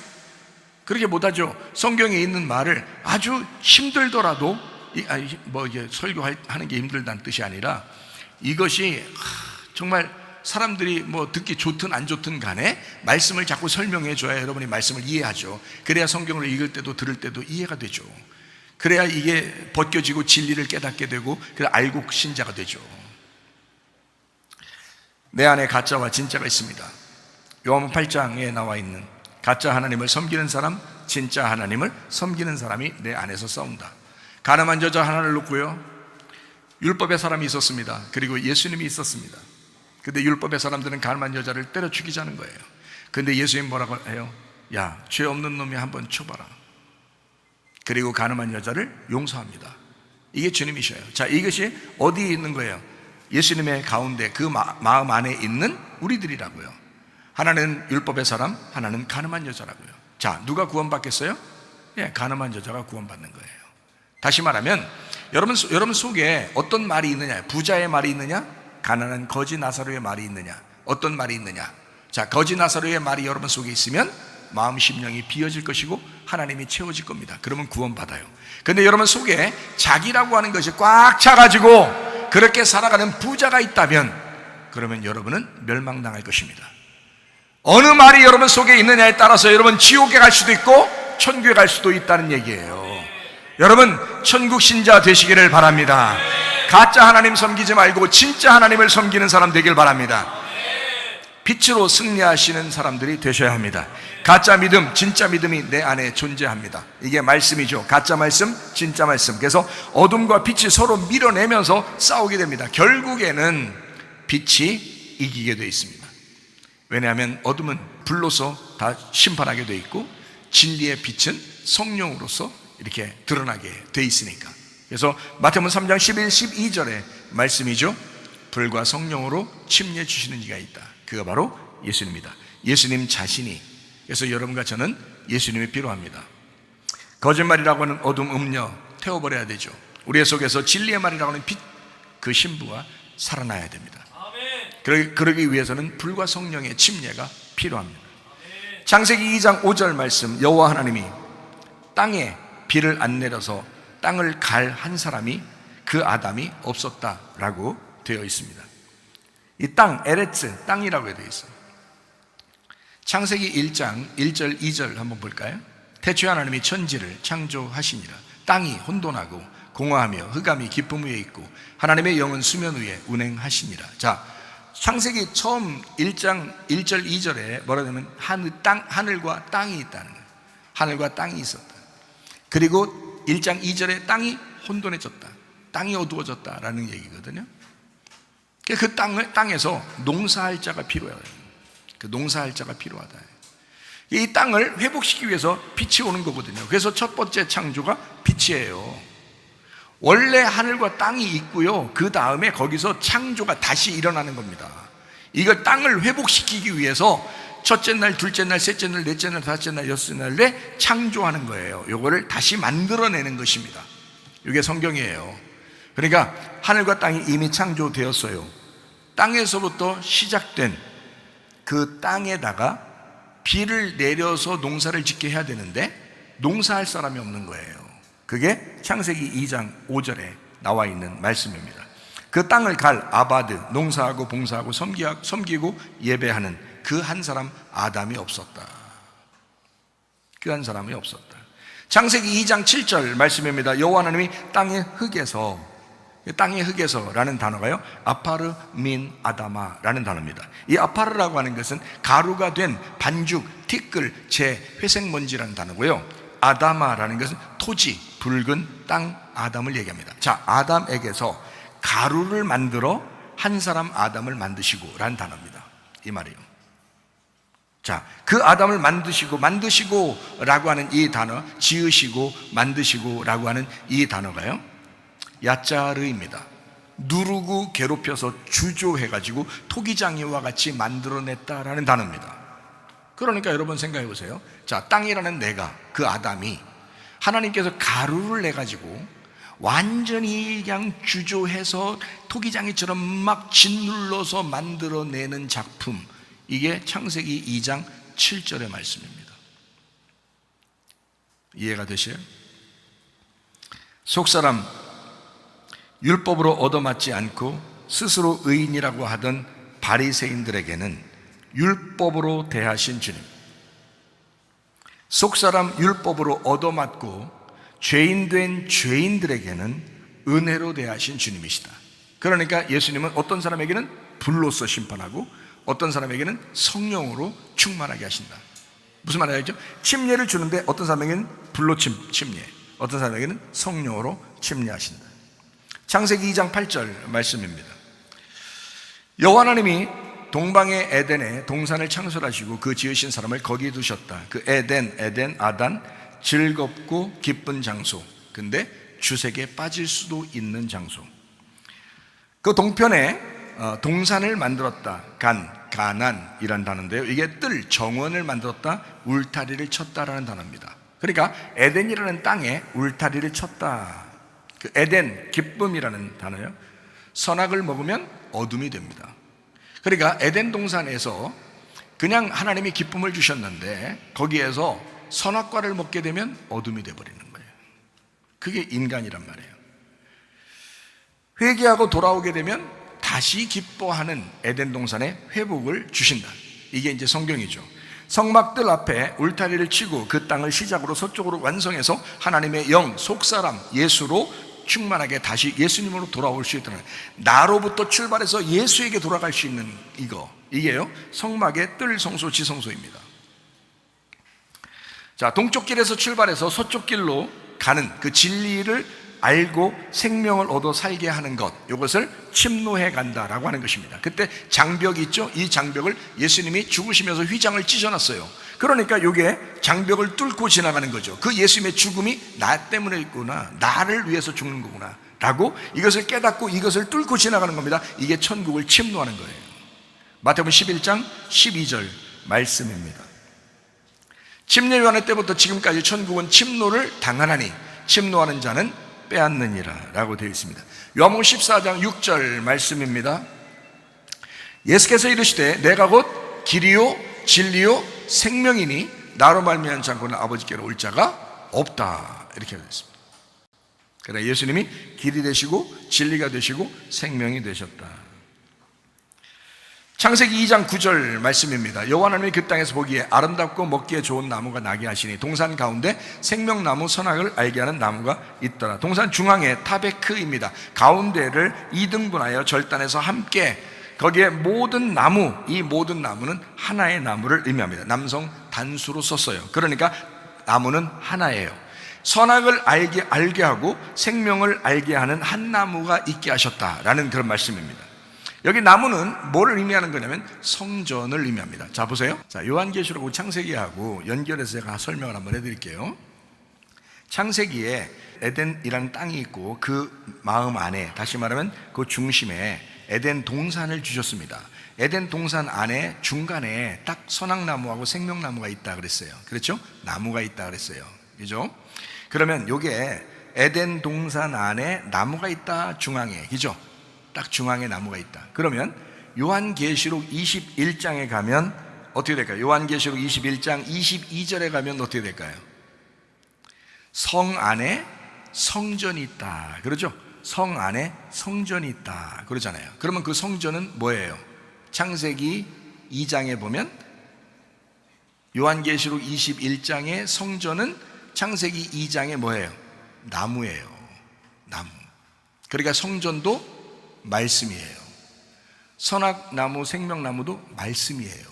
S1: 그렇게 못하죠. 성경에 있는 말을 아주 힘들더라도, 이게 설교하는 게 힘들다는 뜻이 아니라, 이것이 정말 사람들이 듣기 좋든 안 좋든 간에 말씀을 자꾸 설명해 줘야 여러분이 말씀을 이해하죠. 그래야 성경을 읽을 때도 들을 때도 이해가 되죠. 그래야 이게 벗겨지고 진리를 깨닫게 되고, 그래 알곡 신자가 되죠. 내 안에 가짜와 진짜가 있습니다. 요한복음 8장에 나와 있는 가짜 하나님을 섬기는 사람, 진짜 하나님을 섬기는 사람이 내 안에서 싸운다. 가늠한 여자 하나를 놓고요, 율법의 사람이 있었습니다. 그리고 예수님이 있었습니다. 근데 율법의 사람들은 가늠한 여자를 때려 죽이자는 거예요. 근데 예수님 뭐라고 해요? 야, 죄 없는 놈이 한번 쳐봐라. 그리고 가늠한 여자를 용서합니다. 이게 주님이셔요. 자, 이것이 어디에 있는 거예요? 예수님의 가운데 그 마음 안에 있는 우리들이라고요. 하나는 율법의 사람, 하나는 가늠한 여자라고요. 자, 누가 구원받겠어요? 예, 가늠한 여자가 구원받는 거예요. 다시 말하면 여러분 속에 어떤 말이 있느냐? 부자의 말이 있느냐? 가난한 거지 나사로의 말이 있느냐? 어떤 말이 있느냐? 자, 거지 나사로의 말이 여러분 속에 있으면 마음 심령이 비어질 것이고 하나님이 채워질 겁니다. 그러면 구원받아요. 근데 여러분 속에 자기라고 하는 것이 꽉 차가지고 그렇게 살아가는 부자가 있다면 그러면 여러분은 멸망당할 것입니다. 어느 말이 여러분 속에 있느냐에 따라서 여러분 지옥에 갈 수도 있고 천국에 갈 수도 있다는 얘기예요. 여러분 천국 신자 되시기를 바랍니다. 가짜 하나님 섬기지 말고 진짜 하나님을 섬기는 사람 되길 바랍니다. 빛으로 승리하시는 사람들이 되셔야 합니다. 가짜 믿음, 진짜 믿음이 내 안에 존재합니다. 이게 말씀이죠. 가짜 말씀, 진짜 말씀. 그래서 어둠과 빛이 서로 밀어내면서 싸우게 됩니다. 결국에는 빛이 이기게 되어 있습니다. 왜냐하면 어둠은 불로서 다 심판하게 되어 있고 진리의 빛은 성령으로서 이렇게 드러나게 되어 있으니까. 그래서 마태복음 3장 11, 12절의 말씀이죠. 불과 성령으로 침례 주시는 이가 있다. 그가 바로 예수님입니다. 예수님 자신이. 그래서 여러분과 저는 예수님이 필요합니다. 거짓말이라고 하는 어둠 음녀 태워버려야 되죠. 우리 속에서 진리의 말이라고 하는 빛, 그 신부가 살아나야 됩니다. 그러기 위해서는 불과 성령의 침례가 필요합니다. 창세기 2장 5절 말씀, 여호와 하나님이 땅에 비를 안 내려서 땅을 갈 한 사람이 그 아담이 없었다라고 되어 있습니다. 이 땅, 에레츠, 땅이라고 되어 있어요. 창세기 1장 1절 2절 한번 볼까요? 태초에 하나님이 천지를 창조하시니라. 땅이 혼돈하고 공허하며 흑암이 깊음 위에 있고 하나님의 영은 수면 위에 운행하시니라. 자, 창세기 처음 1장 1절 2절에 뭐라 하냐면 하늘과 땅이 있다는 거예요. 하늘과 땅이 있었다. 그리고 1장 2절에 땅이 혼돈해졌다. 땅이 어두워졌다라는 얘기거든요. 그 땅에서 농사할 자가 필요해요. 그 농사할 자가 필요하다. 이 땅을 회복시키기 위해서 빛이 오는 거거든요. 그래서 첫 번째 창조가 빛이에요. 원래 하늘과 땅이 있고요. 그 다음에 거기서 창조가 다시 일어나는 겁니다. 이걸 땅을 회복시키기 위해서 첫째 날, 둘째 날, 셋째 날, 넷째 날, 다섯째 날, 여섯째 날에 창조하는 거예요. 이거를 다시 만들어내는 것입니다. 이게 성경이에요. 그러니까 하늘과 땅이 이미 창조되었어요. 땅에서부터 시작된 그 땅에다가 비를 내려서 농사를 짓게 해야 되는데 농사할 사람이 없는 거예요. 그게 창세기 2장 5절에 나와 있는 말씀입니다. 그 땅을 갈 아바드, 농사하고 봉사하고 섬기고 예배하는 그 한 사람 아담이 없었다. 그 한 사람이 없었다. 창세기 2장 7절 말씀입니다. 여호와 하나님이 땅의 흙에서라는 단어가요, 아파르 민 아다마라는 단어입니다. 이 아파르라고 하는 것은 가루가 된 반죽, 티끌, 재, 회색 먼지라는 단어고요. 아다마라는 것은 토지, 붉은 땅 아담을 얘기합니다. 자, 아담에게서 가루를 만들어 한 사람 아담을 만드시고 라는 단어입니다. 이 말이에요. 자, 그 아담을 만드시고 라고 하는 이 단어, 지으시고 만드시고 라고 하는 이 단어가요, 야짜르입니다. 누르고 괴롭혀서 주조해가지고 토기장이와 같이 만들어냈다라는 단어입니다. 그러니까 여러분 생각해 보세요. 자, 땅이라는 내가, 그 아담이 하나님께서 가루를 내가지고 완전히 그냥 주조해서 토기장이처럼 막 짓눌러서 만들어내는 작품, 이게 창세기 2장 7절의 말씀입니다. 이해가 되세요? 속사람, 율법으로 얻어맞지 않고 스스로 의인이라고 하던 바리새인들에게는 율법으로 대하신 주님, 속사람 율법으로 얻어맞고 죄인된 죄인들에게는 은혜로 대하신 주님이시다. 그러니까 예수님은 어떤 사람에게는 불로서 심판하고 어떤 사람에게는 성령으로 충만하게 하신다. 무슨 말을 하죠? 침례를 주는데 어떤 사람에게는 불로 침례, 어떤 사람에게는 성령으로 침례하신다. 창세기 2장 8절 말씀입니다. 여호와 하나님이 동방의 에덴에 동산을 창설하시고 그 지으신 사람을 거기 두셨다. 그 에덴, 아단, 즐겁고 기쁜 장소. 근데 주색에 빠질 수도 있는 장소. 그 동편에 동산을 만들었다. 가난이란 단어인데요, 이게 뜰, 정원을 만들었다, 울타리를 쳤다라는 단어입니다. 그러니까 에덴이라는 땅에 울타리를 쳤다. 그 에덴, 기쁨이라는 단어요. 선악을 먹으면 어둠이 됩니다. 그러니까 에덴 동산에서 그냥 하나님이 기쁨을 주셨는데 거기에서 선악과를 먹게 되면 어둠이 되어버리는 거예요. 그게 인간이란 말이에요. 회개하고 돌아오게 되면 다시 기뻐하는 에덴 동산의 회복을 주신다. 이게 이제 성경이죠. 성막들 앞에 울타리를 치고 그 땅을 시작으로 서쪽으로 완성해서 하나님의 영, 속사람, 예수로 충만하게 다시 예수님으로 돌아올 수 있다는, 나로부터 출발해서 예수에게 돌아갈 수 있는 이게요, 성막의 뜰 성소, 지성소입니다. 자, 동쪽 길에서 출발해서 서쪽 길로 가는 그 진리를 알고 생명을 얻어 살게 하는 것, 이것을 침노해 간다라고 하는 것입니다. 그때 장벽이 있죠. 이 장벽을 예수님이 죽으시면서 휘장을 찢어놨어요. 그러니까 이게 장벽을 뚫고 지나가는 거죠. 그 예수님의 죽음이 나 때문에 있구나, 나를 위해서 죽는 거구나 라고 이것을 깨닫고 이것을 뚫고 지나가는 겁니다. 이게 천국을 침노하는 거예요. 마태복음 11장 12절 말씀입니다. 침례 요한의 때부터 지금까지 천국은 침노를 당하나니 침노하는 자는 빼앗느니라 라고 되어 있습니다. 요한복음 14장 6절 말씀입니다. 예수께서 이르시되 내가 곧 길이요 진리요 생명이니 나로 말미암지 않고는 아버지께로 올 자가 없다, 이렇게 되어 있습니다. 그러나 예수님이 길이 되시고 진리가 되시고 생명이 되셨다. 창세기 2장 9절 말씀입니다. 여호와 하나님이 그 땅에서 보기에 아름답고 먹기에 좋은 나무가 나게 하시니 동산 가운데 생명나무 선악을 알게 하는 나무가 있더라. 동산 중앙에 타베크입니다. 가운데를 2등분하여 절단해서 함께, 거기에 모든 나무, 이 모든 나무는 하나의 나무를 의미합니다. 남성 단수로 썼어요. 그러니까 나무는 하나예요. 선악을 알게 하고 생명을 알게 하는 한 나무가 있게 하셨다라는 그런 말씀입니다. 여기 나무는 뭘 의미하는 거냐면 성전을 의미합니다. 자, 보세요. 자, 요한계시록 창세기하고 연결해서 제가 설명을 한번 해드릴게요. 창세기에 에덴이라는 땅이 있고 그 마음 안에, 다시 말하면 그 중심에 에덴 동산을 주셨습니다. 에덴 동산 안에 중간에 딱 선악나무하고 생명나무가 있다 그랬어요. 그렇죠? 나무가 있다 그랬어요. 그죠? 그러면 요게 에덴 동산 안에 나무가 있다, 중앙에. 그죠? 딱 중앙에 나무가 있다. 그러면 요한계시록 21장에 가면 어떻게 될까요? 요한계시록 21장 22절에 가면 어떻게 될까요? 성 안에 성전이 있다, 그러죠? 성 안에 성전이 있다 그러잖아요. 그러면 그 성전은 뭐예요? 창세기 2장에 보면 요한계시록 21장의 성전은 창세기 2장에 뭐예요? 나무예요. 나무. 그러니까 성전도 말씀이에요. 선악나무, 생명나무도 말씀이에요.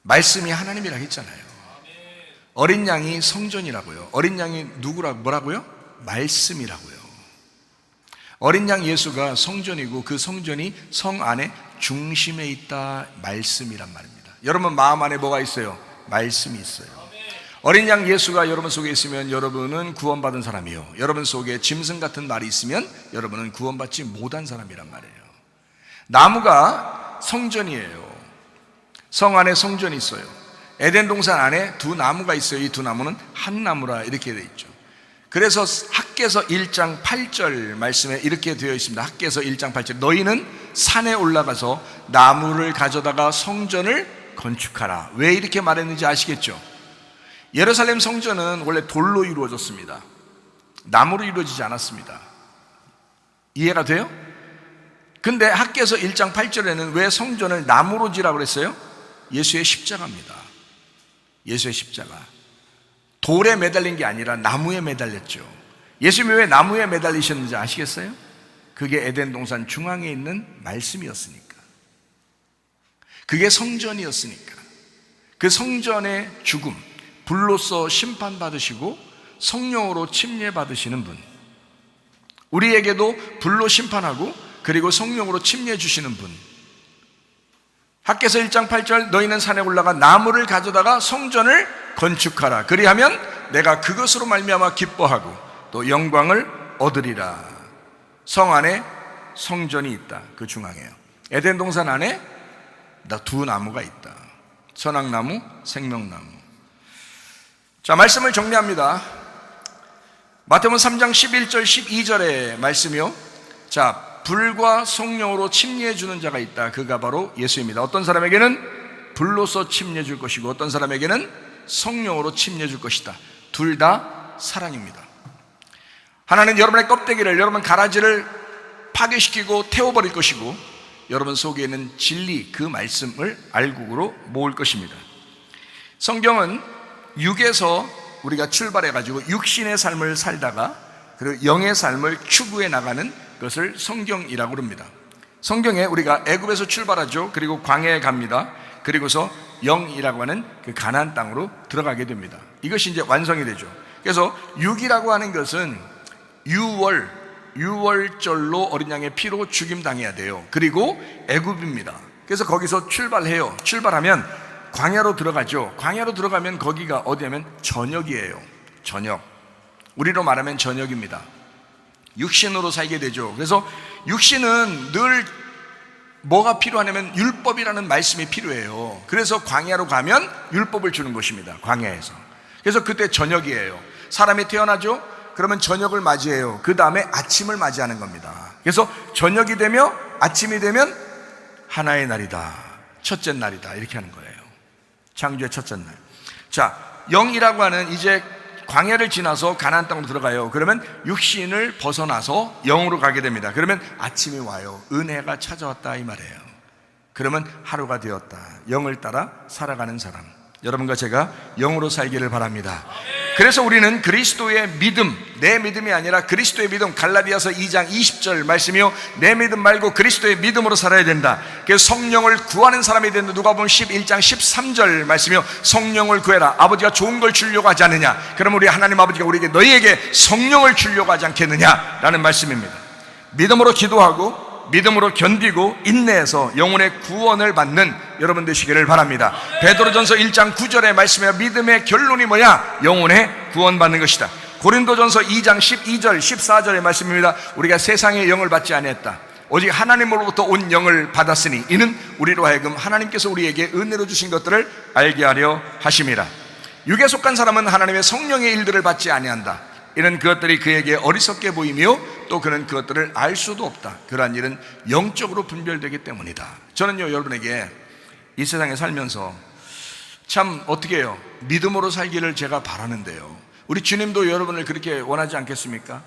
S1: 말씀이 하나님이라고 했잖아요. 어린 양이 성전이라고요. 어린 양이 뭐라고요? 말씀이라고요. 어린 양 예수가 성전이고 그 성전이 성 안에 중심에 있다, 말씀이란 말입니다. 여러분 마음 안에 뭐가 있어요? 말씀이 있어요. 어린 양 예수가 여러분 속에 있으면 여러분은 구원받은 사람이요, 여러분 속에 짐승 같은 말이 있으면 여러분은 구원받지 못한 사람이란 말이에요. 나무가 성전이에요. 성 안에 성전이 있어요. 에덴 동산 안에 두 나무가 있어요. 이 두 나무는 한 나무라 이렇게 되어 있죠. 그래서 학개서 1장 8절 말씀에 이렇게 되어 있습니다. 학개서 1장 8절, 너희는 산에 올라가서 나무를 가져다가 성전을 건축하라. 왜 이렇게 말했는지 아시겠죠? 예루살렘 성전은 원래 돌로 이루어졌습니다. 나무로 이루어지지 않았습니다. 이해가 돼요? 근데 학개서 1장 8절에는 왜 성전을 나무로 지라고 그랬어요? 예수의 십자가입니다. 예수의 십자가. 돌에 매달린 게 아니라 나무에 매달렸죠. 예수님이 왜 나무에 매달리셨는지 아시겠어요? 그게 에덴 동산 중앙에 있는 말씀이었으니까. 그게 성전이었으니까. 그 성전의 죽음, 불로서 심판받으시고 성령으로 침례받으시는 분, 우리에게도 불로 심판하고 그리고 성령으로 침례해 주시는 분, 학개서 1장 8절 너희는 산에 올라가 나무를 가져다가 성전을 건축하라. 그리하면 내가 그것으로 말미암아 기뻐하고 또 영광을 얻으리라. 성 안에 성전이 있다. 그 중앙에요. 에덴 동산 안에 두 나무가 있다. 선악나무, 생명나무. 자, 말씀을 정리합니다. 마태복음 3장 11절 12절의 말씀이요. 자, 불과 성령으로 침례해 주는 자가 있다. 그가 바로 예수입니다. 어떤 사람에게는 불로서 침례해 줄 것이고 어떤 사람에게는 성령으로 침례해 줄 것이다. 둘 다 사랑입니다. 하나는 여러분의 껍데기를, 여러분 가라지를 파괴시키고 태워버릴 것이고 여러분 속에 있는 진리, 그 말씀을 알곡으로 모을 것입니다. 성경은 육에서 우리가 출발해가지고 육신의 삶을 살다가 그리고 영의 삶을 추구해 나가는 그것을 성경이라고 합니다. 성경에 우리가 애굽에서 출발하죠. 그리고 광야에 갑니다. 그리고서 영이라고 하는 그 가나안 땅으로 들어가게 됩니다. 이것이 이제 완성이 되죠. 그래서 육이라고 하는 것은 유월절로 어린 양의 피로 죽임당해야 돼요. 그리고 애굽입니다. 그래서 거기서 출발해요. 출발하면 광야로 들어가죠. 광야로 들어가면 거기가 어디냐면 전역이에요. 전역. 우리로 말하면 전역입니다. 육신으로 살게 되죠. 그래서 육신은 늘 뭐가 필요하냐면 율법이라는 말씀이 필요해요. 그래서 광야로 가면 율법을 주는 것입니다. 광야에서. 그래서 그때 저녁이에요. 사람이 태어나죠. 그러면 저녁을 맞이해요. 그 다음에 아침을 맞이하는 겁니다. 그래서 저녁이 되며 아침이 되면 하나의 날이다. 첫째 날이다. 이렇게 하는 거예요. 창조의 첫째 날. 자, 영이라고 하는 이제 광야를 지나서 가나안 땅으로 들어가요. 그러면 육신을 벗어나서 영으로 가게 됩니다. 그러면 아침이 와요. 은혜가 찾아왔다 이 말이에요. 그러면 하루가 되었다. 영을 따라 살아가는 사람, 여러분과 제가 영으로 살기를 바랍니다. 그래서 우리는 그리스도의 믿음, 내 믿음이 아니라 그리스도의 믿음, 갈라디아서 2장 20절 말씀이요, 내 믿음 말고 그리스도의 믿음으로 살아야 된다. 그래서 성령을 구하는 사람이 된다. 누가복음 11장 13절 말씀이요, 성령을 구해라. 아버지가 좋은 걸 주려고 하지 않느냐? 그럼 우리 하나님 아버지가 우리에게 너희에게 성령을 주려고 하지 않겠느냐? 라는 말씀입니다. 믿음으로 기도하고 믿음으로 견디고 인내해서 영혼의 구원을 받는 여러분 되시기를 바랍니다. 베드로전서 1장 9절의 말씀에 믿음의 결론이 뭐냐? 영혼의 구원받는 것이다. 고린도전서 2장 12절 14절의 말씀입니다. 우리가 세상의 영을 받지 아니했다. 오직 하나님으로부터 온 영을 받았으니 이는 우리로 하여금 하나님께서 우리에게 은혜로 주신 것들을 알게 하려 하심이라. 육에 속한 사람은 하나님의 성령의 일들을 받지 아니한다. 이는 그것들이 그에게 어리석게 보이며 또 그는 그것들을 알 수도 없다. 그러한 일은 영적으로 분별되기 때문이다. 저는요, 여러분에게 이 세상에 살면서 참 어떻게 해요? 믿음으로 살기를 제가 바라는데요, 우리 주님도 여러분을 그렇게 원하지 않겠습니까?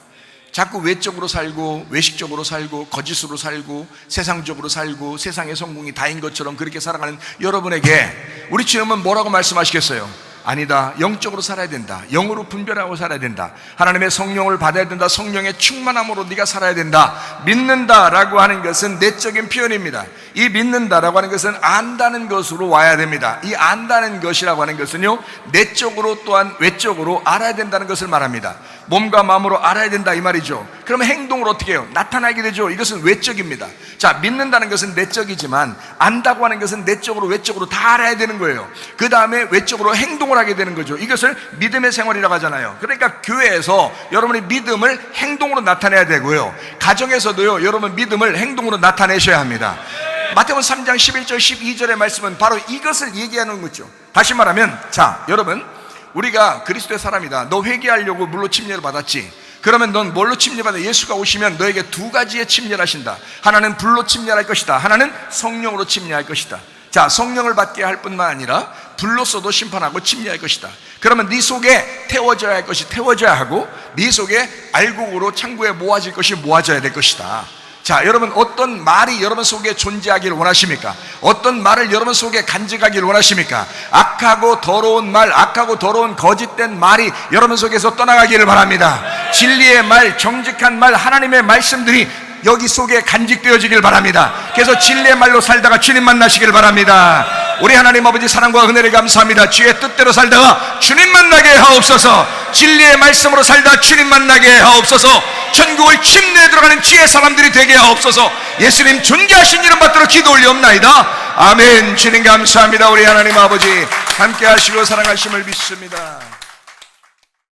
S1: 자꾸 외적으로 살고 외식적으로 살고 거짓으로 살고 세상적으로 살고 세상의 성공이 다인 것처럼 그렇게 살아가는 여러분에게 우리 주님은 뭐라고 말씀하시겠어요? 아니다. 영적으로 살아야 된다. 영으로 분별하고 살아야 된다. 하나님의 성령을 받아야 된다. 성령의 충만함으로 네가 살아야 된다. 믿는다라고 하는 것은 내적인 표현입니다. 이 믿는다라고 하는 것은 안다는 것으로 와야 됩니다. 이 안다는 것이라고 하는 것은요, 내적으로 또한 외적으로 알아야 된다는 것을 말합니다. 몸과 마음으로 알아야 된다 이 말이죠. 그러면 행동으로 어떻게 해요? 나타나게 되죠. 이것은 외적입니다. 자, 믿는다는 것은 내적이지만 안다고 하는 것은 내적으로 외적으로 다 알아야 되는 거예요. 그 다음에 외적으로 행동을 하게 되는 거죠. 이것을 믿음의 생활이라고 하잖아요. 그러니까 교회에서 여러분의 믿음을 행동으로 나타내야 되고요, 가정에서도요, 여러분 믿음을 행동으로 나타내셔야 합니다. 마태복음 3장 11절 12절의 말씀은 바로 이것을 얘기하는 거죠. 다시 말하면, 자, 여러분, 우리가 그리스도의 사람이다. 너 회개하려고 물로 침례를 받았지. 그러면 넌 뭘로 침례받아? 예수가 오시면 너에게 두 가지의 침례를 하신다. 하나는 불로 침례할 것이다. 하나는 성령으로 침례할 것이다. 자, 성령을 받게 할 뿐만 아니라 불로서도 심판하고 침례할 것이다. 그러면 네 속에 태워져야 할 것이 태워져야 하고 네 속에 알곡으로 창고에 모아질 것이 모아져야 될 것이다. 자, 여러분, 어떤 말이 여러분 속에 존재하기를 원하십니까? 어떤 말을 여러분 속에 간직하기를 원하십니까? 악하고 더러운 말, 악하고 더러운 거짓된 말이 여러분 속에서 떠나가기를 바랍니다. 진리의 말, 정직한 말, 하나님의 말씀들이 여기 속에 간직되어지길 바랍니다. 그래서 진리의 말로 살다가 주님 만나시길 바랍니다. 우리 하나님 아버지 사랑과 은혜를 감사합니다. 주의 뜻대로 살다가 주님 만나게 하옵소서. 진리의 말씀으로 살다 주님 만나게 하옵소서. 천국을 침례에 들어가는 지혜의 사람들이 되게 하옵소서. 예수님 존귀하신 이름 받들어 기도 올리옵나이다. 아멘. 주님 감사합니다. 우리 하나님 아버지 함께 하시고 사랑하심을 믿습니다.